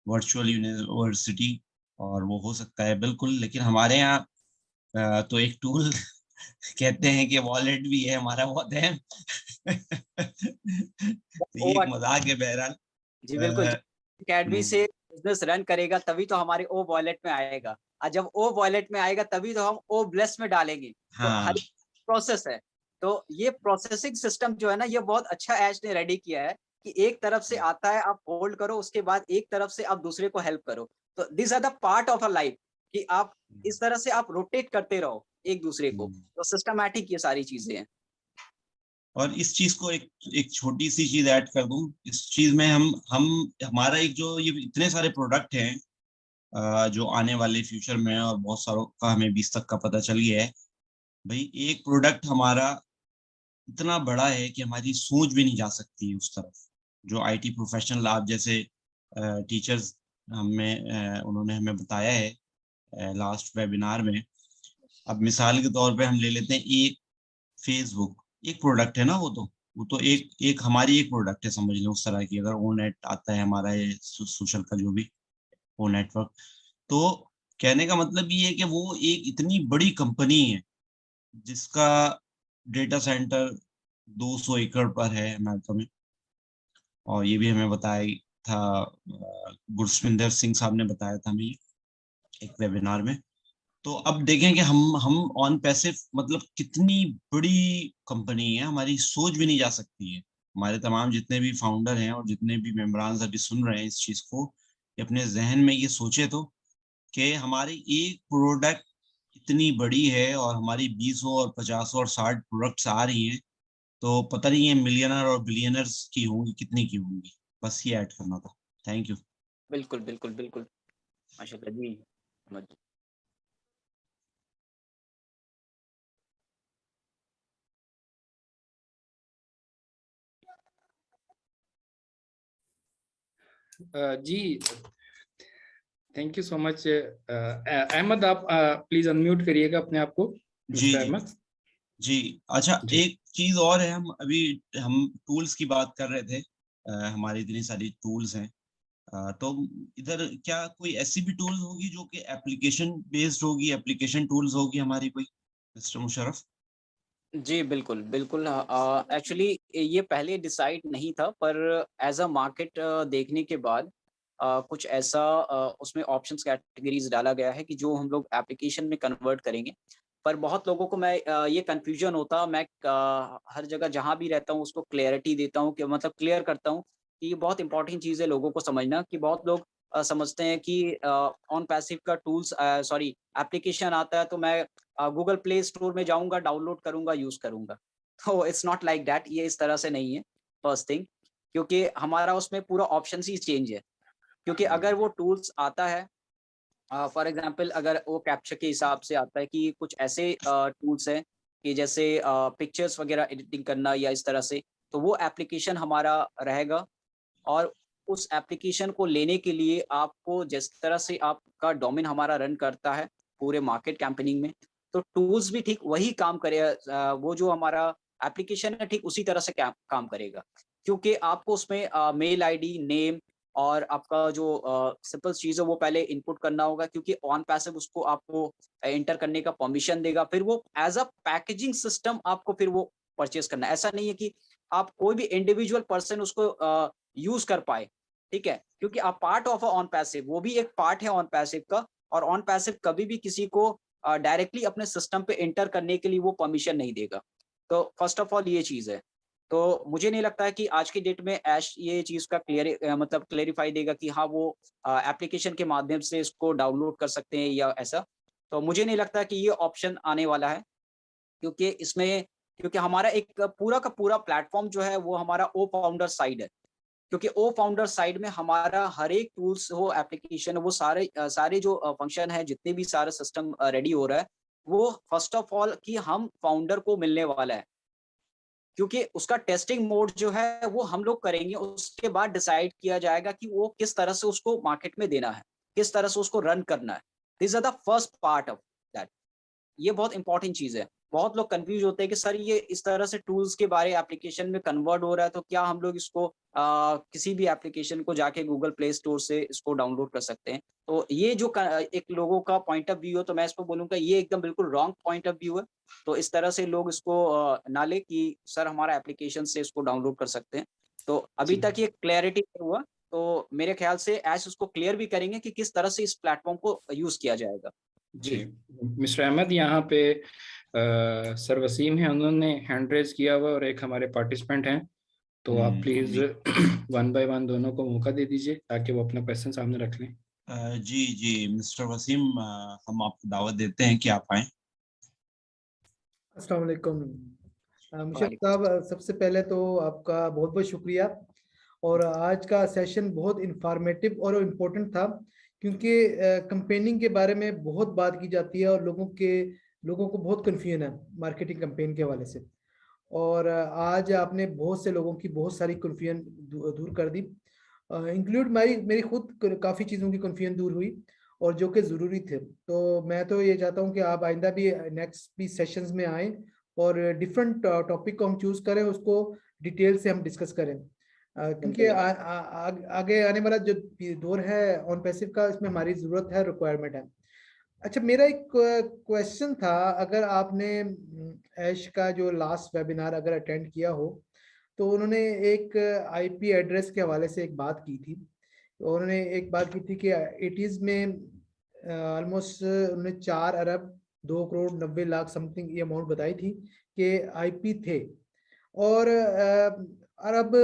S3: वर्चुअल यूनिवर्सिटी, और वो हो सकता है बिल्कुल। लेकिन हमारे यहाँ तो एक टूल कहते हैं कि वॉलेट भी है हमारा, बहुत है। तो
S2: ओ
S3: ये एक मजाक है बहरहाल।
S2: जी, बिल्कुल।
S3: अ,
S2: अकेडमी
S3: हम्म,
S2: से बिज़नेस रन करेगा तभी तो हमारे ओ वॉलेट में आएगा, और जब ओ वॉलेट में आएगा तभी तो हम ओ ब्लेस में डालेंगे। तो
S3: हाँ,
S2: हर प्रोसेस है। तो ये प्रोसेसिंग सिस्टम जो है ना, ये बहुत अच्छा ऐज ने रेडी किया है कि एक तरफ से आता है, आप होल्ड करो, उसके बाद एक तरफ से आप दूसरे को हेल्प करो। तो these are the part of a life, कि आप इस तरह से आप रोटेट करते रहो एक दूसरे को।
S3: हम्म।
S2: तो सिस्टमैटिक ये सारी चीज़ें हैं।
S3: और इस चीज को एक एक छोटी सी चीज ऐड कर दूं, इस चीज में हम हमारा एक जो ये इतने सारे प्रोडक्ट हैं जो आने वाले फ्यूचर में, और बहुत सारों का हमें 20 तक का पता चल गया है। भाई एक प्रोडक्ट हमारा इतना बड़ा है कि हमारी सोच भी नहीं जा सकती है उस तरफ। जो आईटी प्रोफेशनल आप जैसे टीचर्स हमें उन्होंने हमें बताया है लास्ट वेबिनार में। अब मिसाल के तौर पे हम ले लेते हैं एक फेसबुक, एक प्रोडक्ट है ना, वो तो एक एक हमारी एक प्रोडक्ट है, समझ लें उस तरह की। अगर ओ नेट आता है हमारा, ये सोशल का जो भी ओ नेटवर्क, तो कहने का मतलब ये है कि वो एक इतनी बड़ी कंपनी है जिसका डेटा सेंटर 200 एकड़ पर है अमेरिका में। और ये भी हमें बताया था, गुरस्विंदर सिंह साहब ने बताया था हमें एक वेबिनार में। तो अब देखें कि हम ऑन पैसिव मतलब कितनी बड़ी कंपनी है, हमारी सोच भी नहीं जा सकती है। हमारे तमाम जितने भी फाउंडर हैं और जितने भी मेंबरान अभी सुन रहे हैं इस चीज को, अपने जहन में ये सोचे तो कि हमारी एक प्रोडक्ट इतनी बड़ी है और हमारी 20 और 50 और 60 प्रोडक्ट्स आ रही हैं, तो पता नहीं ये मिलियनर और बिलियनर्स की होंगी, कितनी की होंगी। बस ये ऐड करना था। Thank you.
S2: बिल्कुल, बिल्कुल, बिल्कुल। माशाल्लाह जी। समझ
S1: जी, thank you so much. Ahmed, आप प्लीज अनम्यूट करिएगा अपने आप को,
S3: जी
S1: मिस्टर
S3: जी
S1: अहमद।
S3: जी। अच्छा,
S1: जी
S3: एक चीज और है, हम टूल्स की बात कर रहे थे। हमारी इतनी सारी टूल्स हैं। तो इधर क्या कोई ऐसी भी टूल्स होगी जो कि एप्लीकेशन बेस्ड होगी, एप्लीकेशन टूल्स होगी हमारी कोई, मिस्टर मुशर्रफ?
S2: जी, बिल्कुल, बिल्कुल। एक्चुअली ये पहले डिसाइड नहीं था, पर एज़ अ मार्केट देखने के बाद कुछ ऐसा उसमें ऑप्शंस कैटेगरीज़ डाला गया है कि जो हम लोग एप्लीकेशन में कन्वर्ट करेंगे। पर बहुत लोगों को ये कन्फ्यूज़न होता, मैं हर जगह जहाँ भी रहता हूँ उसको क्लैरिटी देता हूँ कि मतलब क्लियर करता हूँ कि ये बहुत इंपॉर्टेंट चीज़ है लोगों को समझना कि बहुत लोग समझते हैं कि ऑन पैसिव का टूल्स सॉरी एप्लीकेशन आता है तो मैं गूगल प्ले स्टोर में जाऊँगा, डाउनलोड करूँगा, यूज़ करूँगा। तो इट्स नॉट लाइक दैट, ये इस तरह से नहीं है, फर्स्ट थिंग। क्योंकि हमारा उसमें पूरा ऑप्शंस ही चेंज है। क्योंकि अगर वो टूल्स आता है फॉर एग्ज़ाम्पल अगर वो कैप्चा के हिसाब से आता है कि कुछ ऐसे टूल्स हैं कि जैसे पिक्चर्स वगैरह एडिटिंग करना या इस तरह से, तो वो एप्लीकेशन हमारा रहेगा और उस एप्लीकेशन को लेने के लिए आपको जिस तरह से आपका डोमेन हमारा रन करता है, पूरे मार्केट कैंपेनिंग में, तो टूल्स भी ठीक वही काम वो जो हमारा एप्लीकेशन है ठीक उसी तरह से काम करेगा। क्योंकि आपको उसमें मेल आईडी, नेम और आपका जो सिंपल चीज़ है वो पहले इनपुट करना होगा क्योंकि ऑन पैसिव उसको आपको एंटर करने का परमिशन देगा। फिर वो एज़ अ पैकेजिंग सिस्टम आपको फिर वो परचेज़ करना है। ऐसा नहीं है कि आप कोई भी इंडिविजुअल पर्सन उसको यूज़ कर पाए, ठीक है? क्योंकि आप पार्ट ऑफ ऑन पैसिव, वो भी एक पार्ट है ऑन पैसिव का और ऑन पैसिव कभी भी किसी को डायरेक्टली अपने सिस्टम पे एंटर करने के लिए वो परमिशन नहीं देगा। तो फर्स्ट ऑफ ऑल ये चीज़ है। तो मुझे नहीं लगता है कि आज की डेट में ऐश ये चीज़ का मतलब क्लेरिफ़ाई देगा कि हाँ, वो एप्लीकेशन के माध्यम से इसको डाउनलोड कर सकते हैं या ऐसा। तो मुझे नहीं लगता कि ये ऑप्शन आने वाला है क्योंकि इसमें क्योंकि हमारा एक पूरा का पूरा प्लेटफ़ॉर्म जो है वो हमारा ओ फाउंडर साइड है। क्योंकि ओ फाउंडर साइड में हमारा हर एक टूल्स हो, एप्लीकेशन वो सारे जो फंक्शन है, जितने भी सारा सिस्टम रेडी हो रहा है, वो फर्स्ट ऑफ ऑल कि हम फाउंडर को मिलने वाला है। क्योंकि उसका टेस्टिंग मोड जो है वो हम लोग करेंगे, उसके बाद डिसाइड किया जाएगा कि वो किस तरह से उसको मार्केट में देना है, किस तरह से उसको रन करना है। This are the first part of that. ये बहुत इंपॉर्टेंट चीज़ है। बहुत लोग कन्फ्यूज़ होते हैं कि सर ये इस तरह से टूल्स के बारे एप्लीकेशन में कन्वर्ट हो रहा है तो क्या हम लोग इसको किसी भी एप्लीकेशन को जाके गूगल प्ले स्टोर से इसको डाउनलोड कर सकते हैं। तो ये जो एक लोगों का पॉइंट ऑफ व्यू है तो मैं इसको बोलूँगा ये एकदम बिल्कुल रॉन्ग पॉइंट ऑफ व्यू है। तो इस तरह से लोग इसको ना लें कि सर हमारा एप्लीकेशन से इसको डाउनलोड कर सकते हैं। तो अभी
S1: जी
S2: तक ये क्लैरिटी नहीं हुआ, तो मेरे ख्याल से ऐश उसको क्लियर भी करेंगे कि किस तरह से इस प्लेटफ़ॉर्म को यूज़ किया जाएगा।
S1: जी,
S2: जी।
S1: मिस्टर अहमद, यहाँ पे सर वसीम है, उन्होंने हैंड रेज किया हुआ और एक हमारे पार्टिसिपेंट हैं, तो आप please
S3: ji
S1: one by one दोनों को मौका दे दीजिए ताकि वो अपना क्वेश्चन सामने रख लें।
S3: जी जी, मिस्टर वसीम, हम आपको दावत देते हैं कि आप आए।
S4: अस्सलाम वालेकुम। मुशर्रफ
S2: वालेकुम
S4: साहब, सबसे पहले तो आपका बहुत बहुत शुक्रिया। और आज का सेशन बहुत इंफॉर्मेटिव और इम्पोर्टेंट था क्योंकि कंपेनिंग के बारे में बहुत बात की जाती है और लोगों को बहुत कन्फ्यूजन है मार्केटिंग कंपेन के हवाले से। और आज आपने बहुत से लोगों की बहुत सारी कन्फ्यूजन दूर कर दी, इंक्लूड मेरी मेरी खुद काफ़ी चीज़ों की कन्फ्यूजन दूर हुई और जो कि ज़रूरी थे। तो मैं तो ये चाहता हूँ कि आप आइंदा भी नेक्स्ट भी सेशंस में आएँ और डिफरेंट टॉपिक को हम चूज़ करें, उसको डिटेल से हम डिस्कस करें, क्योंकि
S2: बिल्कुल।
S4: आगे आने वाला जो दौर है ऑन पैसिव का, इसमें हमारी ज़रूरत है, रिक्वायरमेंट है। अच्छा, मेरा एक क्वेश्चन था, अगर आपने ऐश का जो लास्ट वेबिनार अगर अटेंड किया हो तो उन्होंने एक आईपी एड्रेस के हवाले से एक बात की थी। तो उन्होंने एक बात की थी कि 80s में ऑलमोस्ट उन्होंने 4 अरब 2 करोड़ 90 लाख समथिंग ये अमाउंट बताई थी कि आईपी थे। और अरब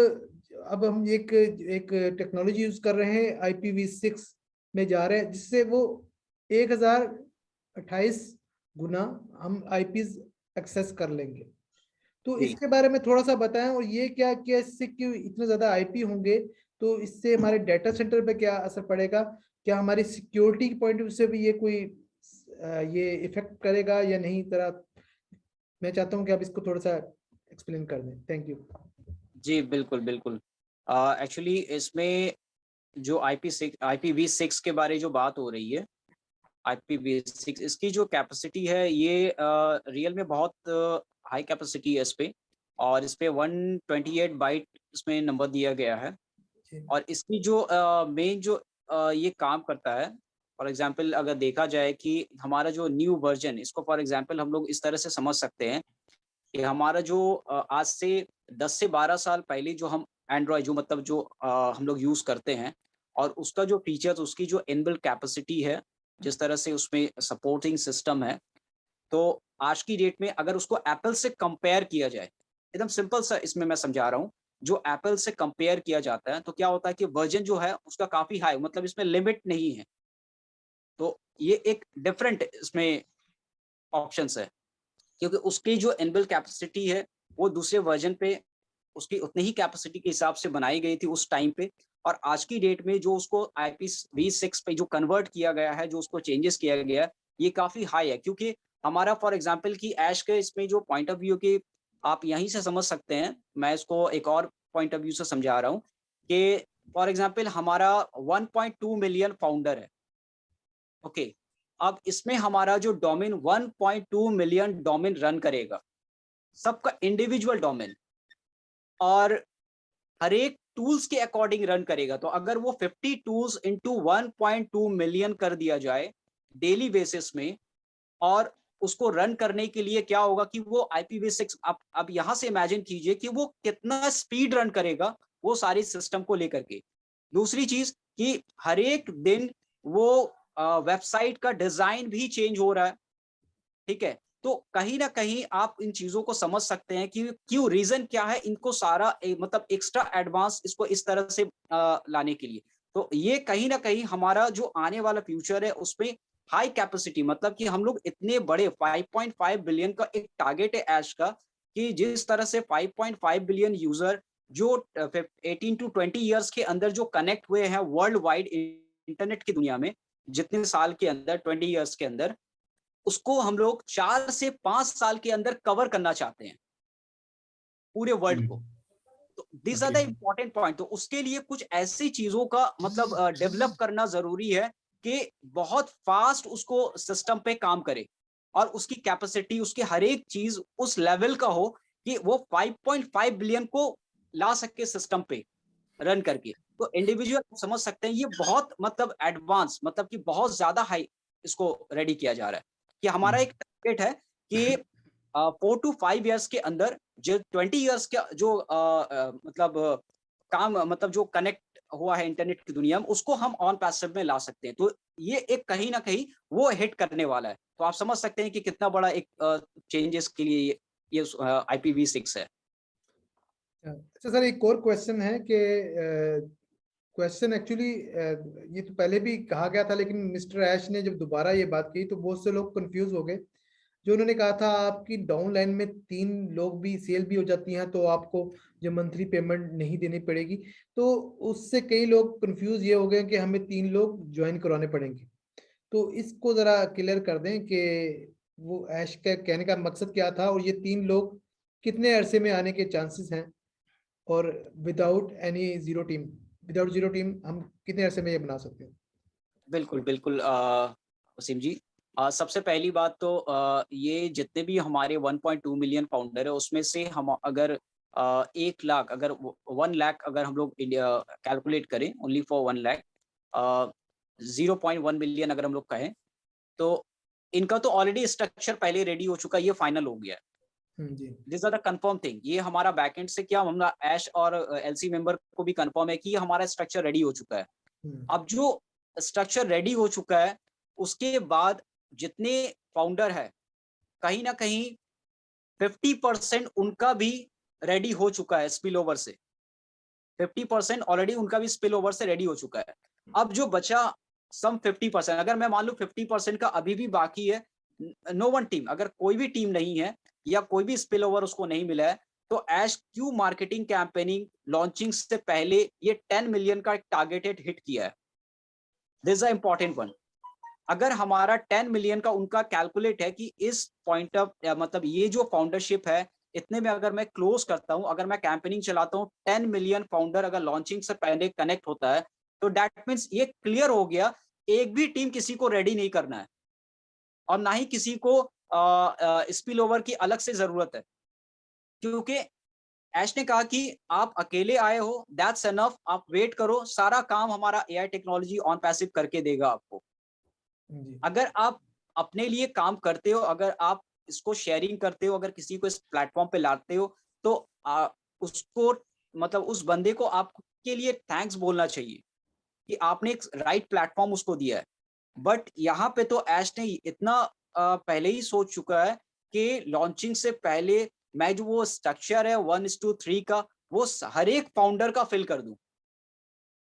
S4: अब हम एक एक टेक्नोलॉजी यूज कर रहे हैं, IPv6 में जा रहे हैं, जिससे वो 1028 गुना हम IPs एक्सेस कर लेंगे। तो
S2: जी
S4: इसके बारे में थोड़ा सा बताएं, और ये क्या क्या इससे क्यों इतने ज्यादा IP होंगे, तो इससे हमारे डाटा सेंटर पे क्या असर पड़ेगा, क्या हमारी सिक्योरिटी के पॉइंट ऑफ व्यू से भी ये कोई ये इफेक्ट करेगा या नहीं, तरह मैं चाहता हूँ कि आप इसको थोड़ा सा एक्सप्लेन कर दें। Thank you.
S2: जी, बिल्कुल बिल्कुल। एक्चुअली इसमें जो IPv6 के बारे जो बात हो रही है, IPv6 इसकी जो कैपेसिटी है ये रियल में बहुत हाई कैपेसिटी है इस पे, और इस पे 128 बाइट इसमें नंबर दिया गया है। और इसकी जो मेन जो ये काम करता है, फॉर एग्जांपल अगर देखा जाए कि हमारा जो न्यू वर्जन, इसको फॉर एग्जांपल हम लोग इस तरह से समझ सकते हैं कि हमारा जो आज से 10 से 12 साल पहले जो हम एंड्रॉयड जो मतलब जो हम लोग यूज़ करते हैं, और उसका जो फीचर्स, उसकी जो इनबिल्ट कैपेसिटी है, जिस तरह से उसमें सपोर्टिंग सिस्टम है, तो आज की डेट में अगर उसको एप्पल से कंपेयर किया जाए, एकदम सिंपल सा इसमें मैं समझा रहा हूँ, जो एप्पल से कंपेयर किया जाता है तो क्या होता है कि वर्जन जो है उसका काफ़ी हाई, मतलब इसमें लिमिट नहीं है। तो ये एक डिफरेंट इसमें ऑप्शंस है, क्योंकि उसकी जो इनबिल्ट कैपेसिटी है वो दूसरे वर्जन पे उसकी उतनी ही कैपेसिटी के हिसाब से बनाई गई थी उस टाइम पे, और आज की डेट में जो उसको IPv6 पे जो कन्वर्ट किया गया है, जो उसको चेंजेस किया गया है, ये काफ़ी हाई है। क्योंकि हमारा फॉर एग्जांपल कि ऐश के इसमें जो पॉइंट ऑफ व्यू की आप यहीं से समझ सकते हैं, मैं इसको एक और पॉइंट ऑफ व्यू से समझा रहा हूँ कि फॉर एग्जांपल हमारा 1.2 मिलियन फाउंडर है, ओके। अब इसमें हमारा जो डोमेन 1.2 मिलियन डोमेन रन करेगा, सबका इंडिविजुअल डोमेन, और हर एक टूल्स के अकॉर्डिंग रन करेगा। तो अगर वो 50 टूल्स इंटू 1.2 मिलियन कर दिया जाए डेली बेसिस में, और उसको रन करने के लिए क्या होगा कि वो IPv6, अब यहां से इमेजिन कीजिए कि वो कितना स्पीड रन करेगा वो सारी सिस्टम को लेकर के। दूसरी चीज कि हर एक दिन वो वेबसाइट का डिजाइन भी चेंज हो रहा है, ठीक है। तो कहीं ना कहीं आप इन चीजों को समझ सकते हैं कि क्यों, रीजन क्या है इनको सारा मतलब एक्स्ट्रा एडवांस इसको इस तरह से लाने के लिए। तो ये कहीं ना कहीं हमारा जो आने वाला फ्यूचर है उसमें हाई कैपेसिटी, मतलब कि हम लोग इतने बड़े 5.5 बिलियन का एक टारगेट है ऐश का, कि जिस तरह से 5.5 बिलियन यूजर जो 18 टू 20 ईयर्स के अंदर जो कनेक्ट हुए हैं वर्ल्ड वाइड इंटरनेट की दुनिया में, जितने साल के अंदर 20 ईयर्स के अंदर, उसको हम लोग 4 से 5 साल के अंदर कवर करना चाहते हैं पूरे वर्ल्ड को। तो this are the
S1: okay.
S2: Important point. तो उसके लिए कुछ ऐसी चीजों का मतलब डेवलप करना जरूरी है कि बहुत फास्ट उसको सिस्टम पे काम करे, और उसकी कैपेसिटी, उसकी हर एक चीज उस लेवल का हो कि वो 5.5 बिलियन को ला सके सिस्टम पे रन करके। तो इंडिविजुअल समझ सकते हैं ये बहुत मतलब एडवांस, मतलब कि बहुत ज्यादा हाई इसको रेडी किया जा रहा है, कि हमारा एक टारगेट है कि 4 टू 5 इयर्स के अंदर जो 20 इयर्स का जो मतलब काम, मतलब जो कनेक्ट हुआ है इंटरनेट की दुनिया में, उसको हम ऑन पैसिव में ला सकते हैं। तो ये एक कहीं ना कहीं वो हिट करने वाला है। तो आप समझ सकते हैं कि कितना बड़ा एक चेंजेस के लिए ये IPv6 है।
S4: अच्छा सर, एक और क्वेश्चन है कि क्वेश्चन एक्चुअली ये तो पहले भी कहा गया था, लेकिन मिस्टर ऐश ने जब दोबारा ये बात की तो बहुत से लोग कंफ्यूज हो गए। जो उन्होंने कहा था आपकी डाउन लाइन में 3 लोग भी सेल भी हो जाती हैं तो आपको जो मंथली पेमेंट नहीं देनी पड़ेगी, तो उससे कई लोग कंफ्यूज ये हो गए कि हमें 3 लोग ज्वाइन करवाने पड़ेंगे। तो इसको जरा क्लियर कर दें कि वो ऐश का कहने का मकसद क्या था, और ये 3 लोग कितने अरसे में आने के चांसेस हैं, और विदाउट जीरो टीम हम कितने अरसे में ये बना सकते हैं।
S2: बिल्कुल बिल्कुल वसीम जी, सबसे पहली बात तो ये जितने भी हमारे 1.2 मिलियन फाउंडर है उसमें से हम अगर 1 लाख, अगर 1 लाख अगर हम लोग कैलकुलेट करें ओनली फॉर 1 लाख, 0.1 मिलियन अगर हम लोग कहें, तो इनका तो ऑलरेडी स्ट्रक्चर पहले रेडी हो चुका है, ये फाइनल हो गया है।
S4: जी।
S2: This are the confirm thing. ये हमारा बैकएंड से क्या, हमारा ऐश और एलसी मेंबर को भी कंफर्म है कि ये हमारा स्ट्रक्चर रेडी हो चुका है। अब जो स्ट्रक्चर रेडी हो चुका है उसके बाद जितने फाउंडर है, कहीं ना कहीं 50% उनका भी रेडी हो चुका है स्पिल ओवर से, 50% ऑलरेडी उनका भी स्पिल ओवर से रेडी हो चुका है। अब जो बचा सम 50%, अगर मैं मान लूं 50% का अभी भी बाकी है, नो वन टीम, अगर कोई भी टीम नहीं है या कोई भी स्पिल ओवर उसको नहीं मिला है, तो एश क्यू मार्केटिंग कैंपेनिंग लॉन्चिंग से पहले ये 10 मिलियन का टारगेटेड हिट किया है। This is a important one. अगर हमारा 10 मिलियन का उनका कैलकुलेट है कि इस पॉइंट ऑफ मतलब ये जो फाउंडरशिप है इतने में अगर मैं क्लोज करता हूं, अगर मैं कैंपेनिंग चलाता हूं, 10 मिलियन फाउंडर अगर लॉन्चिंग से पहले कनेक्ट होता है, तो दैट मीन्स ये क्लियर हो गया एक भी टीम किसी को रेडी नहीं करना है और ना ही किसी को स्पिल ओवर की अलग से जरूरत है, क्योंकि ऐश ने कहा कि आप अकेले आए हो, दैट्स एनफ, आप वेट करो, सारा काम हमारा एआई टेक्नोलॉजी ऑन पैसिव करके देगा आपको। अगर आप अपने लिए काम करते हो, अगर आप इसको शेयरिंग करते हो, अगर किसी को इस प्लेटफॉर्म पे लाते हो, तो उसको मतलब उस बंदे को आपके लिए थैंक्स बोलना चाहिए कि आपने एक राइट प्लेटफॉर्म उसको दिया है। बट यहाँ पे तो ऐश ने इतना पहले ही सोच चुका है कि लॉन्चिंग से पहले मैं जो वो स्ट्रक्चर है 1:3 का, वो हर एक फाउंडर का फिल कर दूं,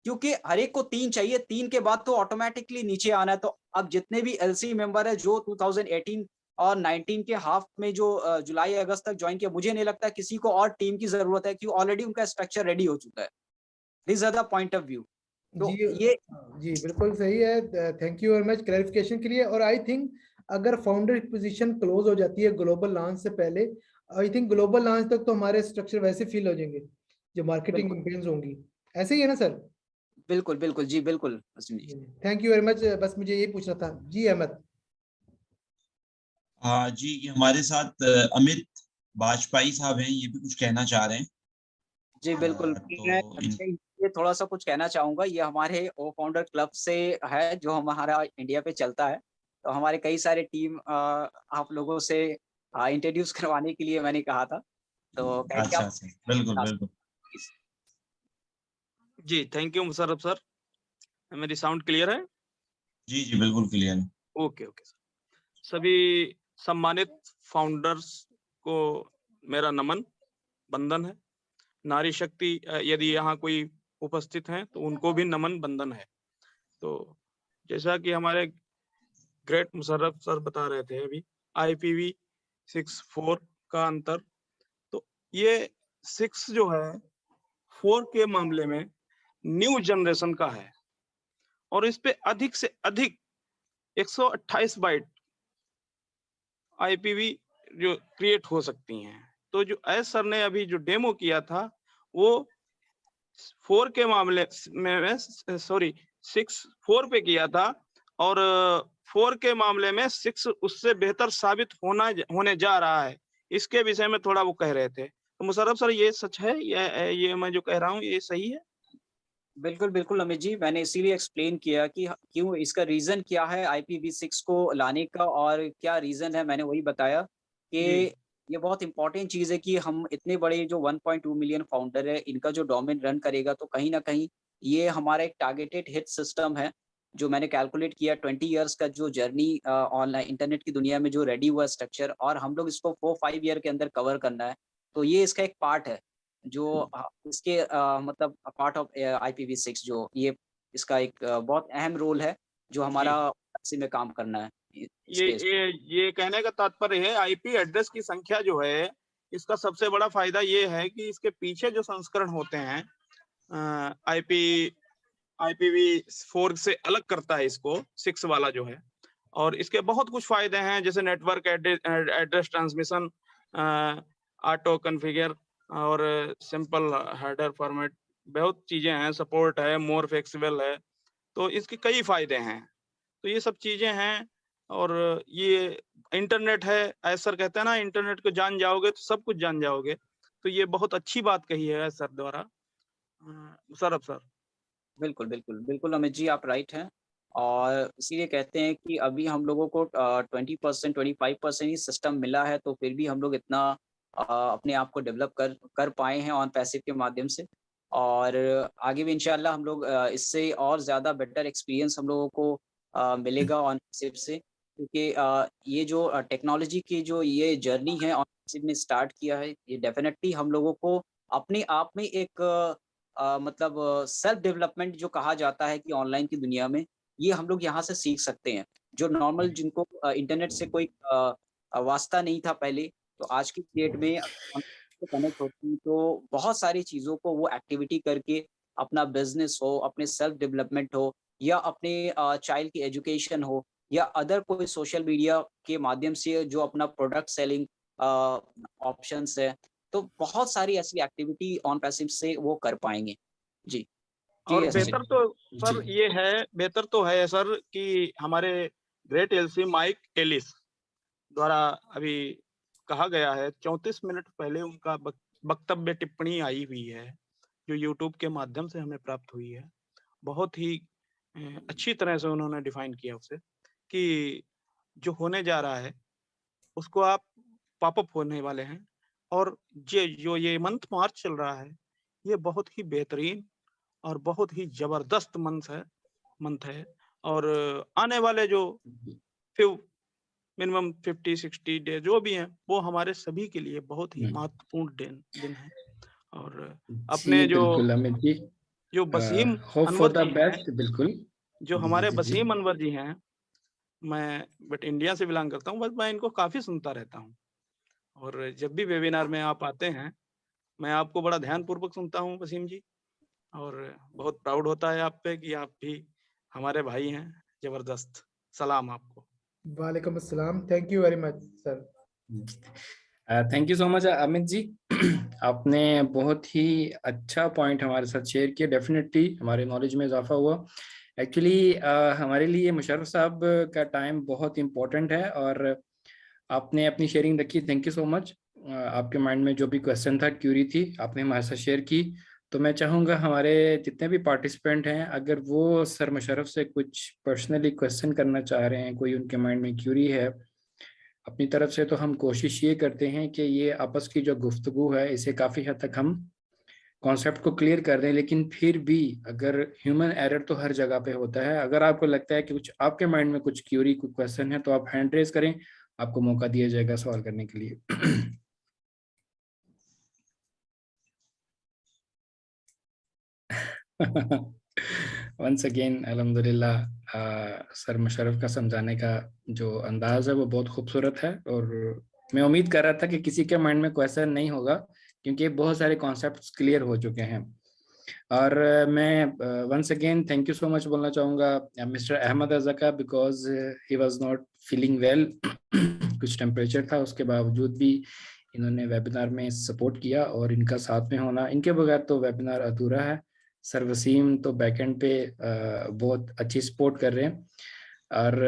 S2: क्योंकि हर एक को 3 चाहिए, 3 के बाद तो ऑटोमेटिकली नीचे आना है। तो अब जितने भी एलसी मेंबर है जो 2018 और 19 के हाफ में जो जुलाई अगस्त तक ज्वाइन किया, मुझे नहीं लगता किसी को और टीम की जरूरत है, क्योंकि ऑलरेडी उनका स्ट्रक्चर रेडी हो चुका है। This are the point of view. तो ये
S4: जी बिल्कुल सही है। Thank you very much clarification के लिए। और आई थिंक अगर फाउंडर पोजीशन क्लोज हो जाती है ग्लोबल लॉन्च से पहले, आई थिंक ग्लोबल लॉन्च तक तो हमारे स्ट्रक्चर वैसे फिल हो जाएंगे जो मार्केटिंग कैंपेन्स होंगी। ऐसे ही है ना सर?
S2: बिल्कुल बिल्कुल जी, बिल्कुल।
S4: Thank you very much. बस मुझे ये पूछना था जी। अहमद
S3: जी, हमारे साथ अमित वाजपेयी साहब हैं, ये भी कुछ कहना चाह रहे हैं।
S2: जी बिल्कुल, मैं ये थोड़ा सा कुछ कहना चाहूंगा। ये हमारे ओ फाउंडर क्लब से है जो हमारा इंडिया पे चलता है। तो हमारे कई सारे टीम आप लोगों से इंट्रोड्यूस करवाने के लिए मैंने कहा था। तो
S3: अच्छा सर, बिल्कुल बिल्कुल।
S5: जी थैंक यू मुशर्रफ सर। मेरी साउंड क्लियर है?
S3: जी जी बिल्कुल क्लियर है।
S5: Okay okay sir. सभी सम्मानित फाउंडर्स को मेरा नमन बंदन है। नारी शक्ति यदि यहाँ कोई उपस्थित हैं तो उनको भी नमन बंदन है। तो जैसा कि हमारे ग्रेट मुशर्रफ सर बता रहे थे अभी IPv6 का अंतर, तो ये 6 जो है 4 के मामले में न्यू जनरेशन का है और इस पे अधिक से अधिक 128 बाइट IPv जो क्रिएट हो सकती हैं। तो जो एस सर ने अभी जो डेमो किया था वो 4 के मामले में सॉरी 4 पे किया था और 4 के मामले में 6 उससे बेहतर साबित होने जा रहा है। इसके विषय में थोड़ा वो कह रहे थे। तो मुशर्रफ सर ये सच है? ये मैं जो कह रहा हूँ ये सही है?
S2: बिल्कुल बिल्कुल अमित जी, मैंने इसीलिए एक्सप्लेन किया कि क्यों, इसका रीजन क्या है IPv6 को लाने का और क्या रीजन है। मैंने वही बताया कि ये बहुत इंपॉर्टेंट चीज है कि हम इतने बड़े जो 1.2 मिलियन फाउंडर है इनका जो डोमेन रन करेगा, तो कहीं ना कहीं ये हमारा एक टारगेटेड हिट सिस्टम है जो मैंने कैलकुलेट किया 20 इयर्स का जो जर्नी ऑनलाइन इंटरनेट की दुनिया में जो रेडी हुआ स्ट्रक्चर, और हम लोग इसको 4-5 ईयर के अंदर कवर करना है। तो ये इसका एक पार्ट है जो इसके मतलब पार्ट ऑफ IPv6 जो ये इसका एक बहुत अहम रोल है जो हमारा इसी में काम करना है।
S5: ये कहने का तात्पर्य है IP एड्रेस की संख्या जो है इसका सबसे बड़ा फायदा ये है कि इसके पीछे जो संस्करण होते हैं IPv4 से अलग करता है इसको 6 वाला जो है, और इसके बहुत कुछ फायदे हैं जैसे network address transmission, auto configure और सिंपल हेडर फॉर्मेट, बहुत चीजें हैं, सपोर्ट है, मोर फ्लेक्सिबल है। तो इसके कई फायदे हैं। तो ये सब चीजें हैं और ये इंटरनेट है, ऐसा सर कहते हैं ना, इंटरनेट को जान जाओगे तो सब कुछ जान जाओगे। तो ये बहुत अच्छी बात कही है सर द्वारा। मुशर्रफ सर
S2: बिल्कुल बिल्कुल बिल्कुल अमित जी, आप राइट हैं। और इसीलिए कहते हैं कि अभी हम लोगों को 20% 25% ही सिस्टम मिला है, तो फिर भी हम लोग इतना अपने आप को डेवलप कर पाए हैं ऑन पैसिव के माध्यम से। और आगे भी इंशाल्लाह हम लोग इससे और ज़्यादा बेटर एक्सपीरियंस हम लोगों को मिलेगा ऑन पैसिव से, क्योंकि ये जो टेक्नोलॉजी की जो ये जर्नी है ऑन पैसिव ने स्टार्ट किया है, ये डेफिनेटली हम लोगों को अपने आप में एक मतलब सेल्फ डेवलपमेंट जो कहा जाता है कि ऑनलाइन की दुनिया में, ये हम लोग यहाँ से सीख सकते हैं। जो नॉर्मल जिनको इंटरनेट से कोई वास्ता नहीं था पहले, तो आज की डेट में कनेक्ट होती हैं, तो बहुत सारी चीज़ों को वो एक्टिविटी करके अपना बिज़नेस हो, अपने सेल्फ डेवलपमेंट हो, या अपने चाइल्ड की एजुकेशन हो, या अदर कोई सोशल मीडिया के माध्यम से जो अपना प्रोडक्ट सेलिंग ऑप्शंस है, तो बहुत सारी ऐसी एक्टिविटी ऑन पैसिव से वो कर पाएँगे। जी। जी,
S5: और
S2: ऐसे
S5: बेहतर तो सर
S1: जी।
S5: ये है, बेहतर तो है सर कि हमारे ग्रेट एलसी माइक एलिस द्वारा अभी कहा गया है, 34 मिनट पहले उनका वक्तव्य टिप्पणी आई हुई है, जो यूट्यूब के माध्यम से हमें प्राप्त हुई है। बहुत ही अच्छी तरह से उन्होंने डिफाइन किया उसे कि जो होने जा रहा है उसको आप पॉपअप होने वाले हैं, और जो ये मंथ मार्च चल रहा है, ये बहुत ही बेहतरीन और बहुत ही जबरदस्त मंथ है। और आने वाले जो फ्यू मिनिमम 50-60 डे जो भी हैं, वो हमारे सभी के लिए बहुत ही महत्वपूर्ण दिन है। और अपने
S1: जी बिल्कुल अमित जी,
S5: जो Wasim
S1: hope for
S5: Anwar
S1: the
S5: जी हैं,
S1: बेस्ट। बिल्कुल
S5: जो
S1: जी
S5: हमारे
S1: जी जी
S5: वसीम अनवर जी हैं, मैं बट इंडिया से बिलोंग करता हूँ, बस मैं इनको काफ़ी सुनता रहता हूँ। और जब भी वेबिनार में आप आते हैं, मैं आपको बड़ा ध्यानपूर्वक सुनता हूँ वसीम जी, और बहुत प्राउड होता है आप पे कि आप भी हमारे भाई हैं। ज़बरदस्त, सलाम आपको।
S4: वालेकुम अस्सलाम, thank you very much sir.
S1: Thank you so much Amit ji. आपने बहुत ही अच्छा पॉइंट हमारे साथ शेयर किया। डेफिनेटली हमारे नॉलेज में इजाफा हुआ। एक्चुअली हमारे लिए मुशर्रफ साहब का टाइम बहुत इम्पोर्टेंट है और आपने अपनी शेयरिंग रखी, थैंक यू सो मच। आपके माइंड में जो भी क्वेश्चन था, क्यूरी थी, आपने हमारे साथ शेयर की। तो मैं चाहूँगा हमारे जितने भी पार्टिसिपेंट हैं, अगर वो सर मुशर्रफ से कुछ पर्सनली क्वेश्चन करना चाह रहे हैं, कोई उनके माइंड में क्यूरी है अपनी तरफ से, तो हम कोशिश ये करते हैं कि ये आपस की जो गुफ्तगू है, इसे काफ़ी हद तक हम कॉन्सेप्ट को क्लियर कर दें। लेकिन फिर भी अगर ह्यूमन एरर तो हर जगह पे होता है, अगर आपको लगता है कि कुछ आपके माइंड में कुछ क्यूरी, कुछ क्वेश्चन है, तो आप हैंड रेज करें, आपको मौका दिया जाएगा सवाल करने के लिए। वंस अगेन अल्हम्दुलिल्लाह, सर मुशर्रफ का समझाने का जो अंदाज है वो बहुत खूबसूरत है, और मैं उम्मीद कर रहा था कि किसी के माइंड में क्वेश्चन नहीं होगा, क्योंकि बहुत सारे कॉन्सेप्ट्स क्लियर हो चुके हैं। और मैं once again thank you so much बोलना चाहूँगा मिस्टर अहमद रज़ा का, because he was not feeling well. कुछ टेम्परेचर था, उसके बावजूद भी इन्होंने वेबिनार में सपोर्ट किया, और इनका साथ में होना, इनके बगैर तो वेबिनार अधूरा है। सर वसीम तो बैकएंड पे बहुत अच्छी सपोर्ट कर रहे हैं। और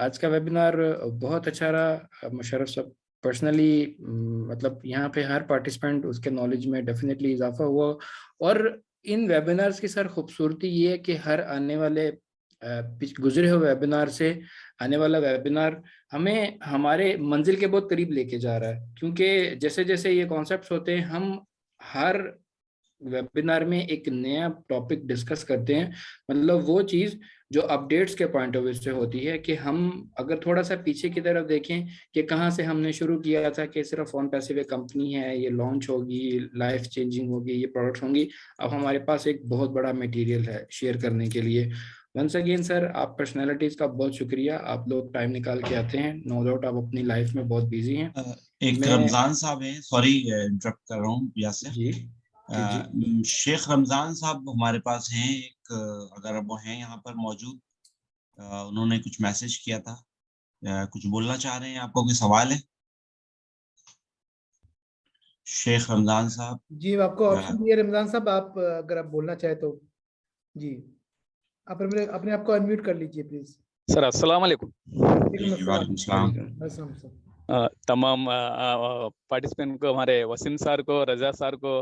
S1: आज का वेबिनार बहुत अच्छा रहा। मुशर्रफ साहब पर्सनली, मतलब यहाँ पे हर पार्टिसिपेंट उसके नॉलेज में डेफिनेटली इजाफा हुआ। और इन वेबिनार्स की सर खूबसूरती ये है कि हर आने वाले गुजरे हुए वेबिनार से आने वाला वेबिनार हमें हमारे मंजिल के बहुत करीब लेके जा रहा है, क्योंकि जैसे जैसे ये कॉन्सेप्ट्स होते हैं, हम हर वेबिनार में एक नया टॉपिक डिस्कस करते हैं। मतलब वो चीज़ जो अपडेट्स के पॉइंट ऑफ व्यू से होती है, कि हम अगर थोड़ा सा पीछे की तरफ देखें कि कहाँ से हमने शुरू किया था, कि सिर्फ ऑन पैसिव कंपनी है, ये लॉन्च होगी, लाइफ चेंजिंग होगी, ये प्रोडक्ट्स होंगी, अब हमारे पास एक बहुत बड़ा मटेरियल है शेयर करने के लिए। वंस अगेन सर, आप पर्सनैलिटीज का बहुत शुक्रिया, आप लोग टाइम निकाल के आते हैं। नो डाउट आप अपनी लाइफ में बहुत बिजी हैं।
S3: एक रमजान साहब है, सॉरी इंटरप्ट कर रहा हूँ यासिर।
S1: जी जी
S3: शेख रमजान साहब हमारे पास हैं, एक अगर वो हैं यहाँ पर मौजूद, उन्होंने कुछ मैसेज किया था, कुछ बोलना चाह रहे हैं, आपको कोई सवाल है? शेख रमजान साहब
S4: जी, आपको ऑप्शन दिया रमजान साहब, आप अगर आप बोलना चाहे तो जी, आप अपने आप को अनम्यूट कर लीजिए प्लीज।
S6: सर अस्सलाम वालेकुम।
S3: वालेकुम सलाम।
S6: तमाम पार्टिसिपेंट को, हमारे वसीम सर को, रजा सर को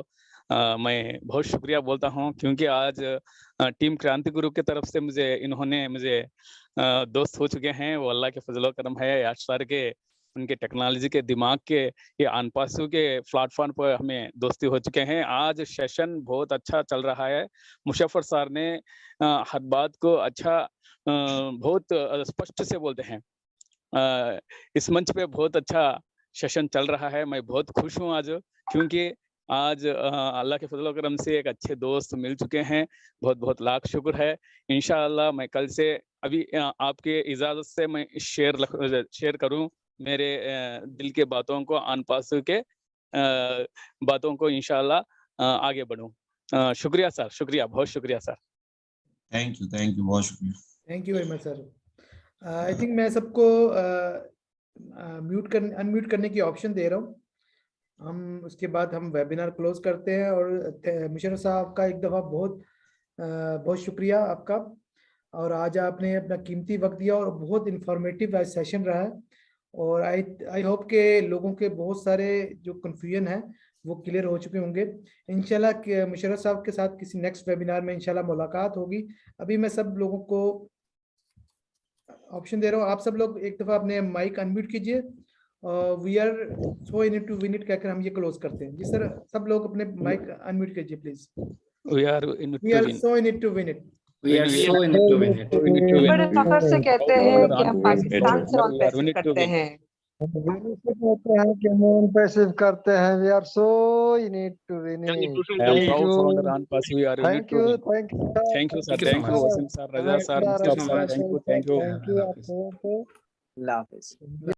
S6: मैं बहुत शुक्रिया बोलता हूं, क्योंकि आज टीम क्रांति गुरु की तरफ से इन्होंने मुझे दोस्त हो चुके हैं। वो अल्लाह के फजल करम है, याश सर के, उनके टेक्नोलॉजी के दिमाग के, ये अनपासू के प्लेटफॉर्म पर हमें दोस्ती हो चुके हैं। आज सेशन बहुत अच्छा चल रहा है। मुशर्रफ सर ने हर बात को अच्छा बहुत स्पष्ट से बोलते हैं। इस मंच पे बहुत अच्छा सेशन चल रहा है। मैं बहुत खुश हूँ आज, क्योंकि आज अल्लाह के फजल करम से एक अच्छे दोस्त मिल चुके हैं। बहुत बहुत लाख शुक्र है। इंशाअल्लाह मैं कल से अभी आपके इजाज़त से मैं शेयर करूं मेरे दिल के बातों को, आन पास के बातों को इंशाअल्लाह आगे बढ़ूं। शुक्रिया सर, शुक्रिया, बहुत शुक्रिया सर।
S3: थैंक यू, बहुत शुक्रिया।
S4: Thank you very much sir. I think मैं सबको अनम्यूट करने की ऑप्शन दे रहा हूँ। हम उसके बाद हम वेबिनार क्लोज करते हैं। और मुशर्रफ साहब का एक दफ़ा बहुत शुक्रिया आपका। और आज आपने अपना कीमती वक्त दिया और बहुत इंफॉर्मेटिव आज सेशन रहा है। और आई होप के लोगों के बहुत सारे जो कन्फ्यूजन है वो क्लियर हो चुके होंगे। इंशाल्लाह मुशर्रफ साहब के साथ किसी नेक्स्ट वेबिनार में इंशाल्लाह मुलाकात होगी। अभी मैं सब लोगों को ऑप्शन दे रहा हूँ, आप सब लोग एक दफ़ा अपने माइक अनम्यूट कीजिए। We are so in it to win it कहकर हम ये क्लोज करते हैं। जी सर, सब लोग अपने माइक अनम्यूट कीजिए please.
S6: We are in it to win.
S4: so in it to win it.
S1: We are so in it to win it.
S7: बड़े फख्र से कहते हैं कि हम पाकिस्तान से on
S6: We are
S7: passive
S6: winning to
S7: करते
S6: win.
S7: हैं।
S8: कहते हैं कि हम ऑन पैसिव करते हैं। We are so in it to win
S5: यानी
S8: it.
S5: Tuition
S6: I am
S8: Thank
S6: proud
S8: you.
S6: founder on pass. We are in it
S8: thank
S6: to
S8: you,
S6: win.
S8: Thank you,
S6: Thank you sir,
S1: Thank you so
S6: thank you
S1: much.
S6: Wasim sir, Raja sir, Mustaf sir, thank you, thank you.
S4: Thank you.
S1: Allah Hafiz.
S4: आपको
S2: अल्लाह हाफिज।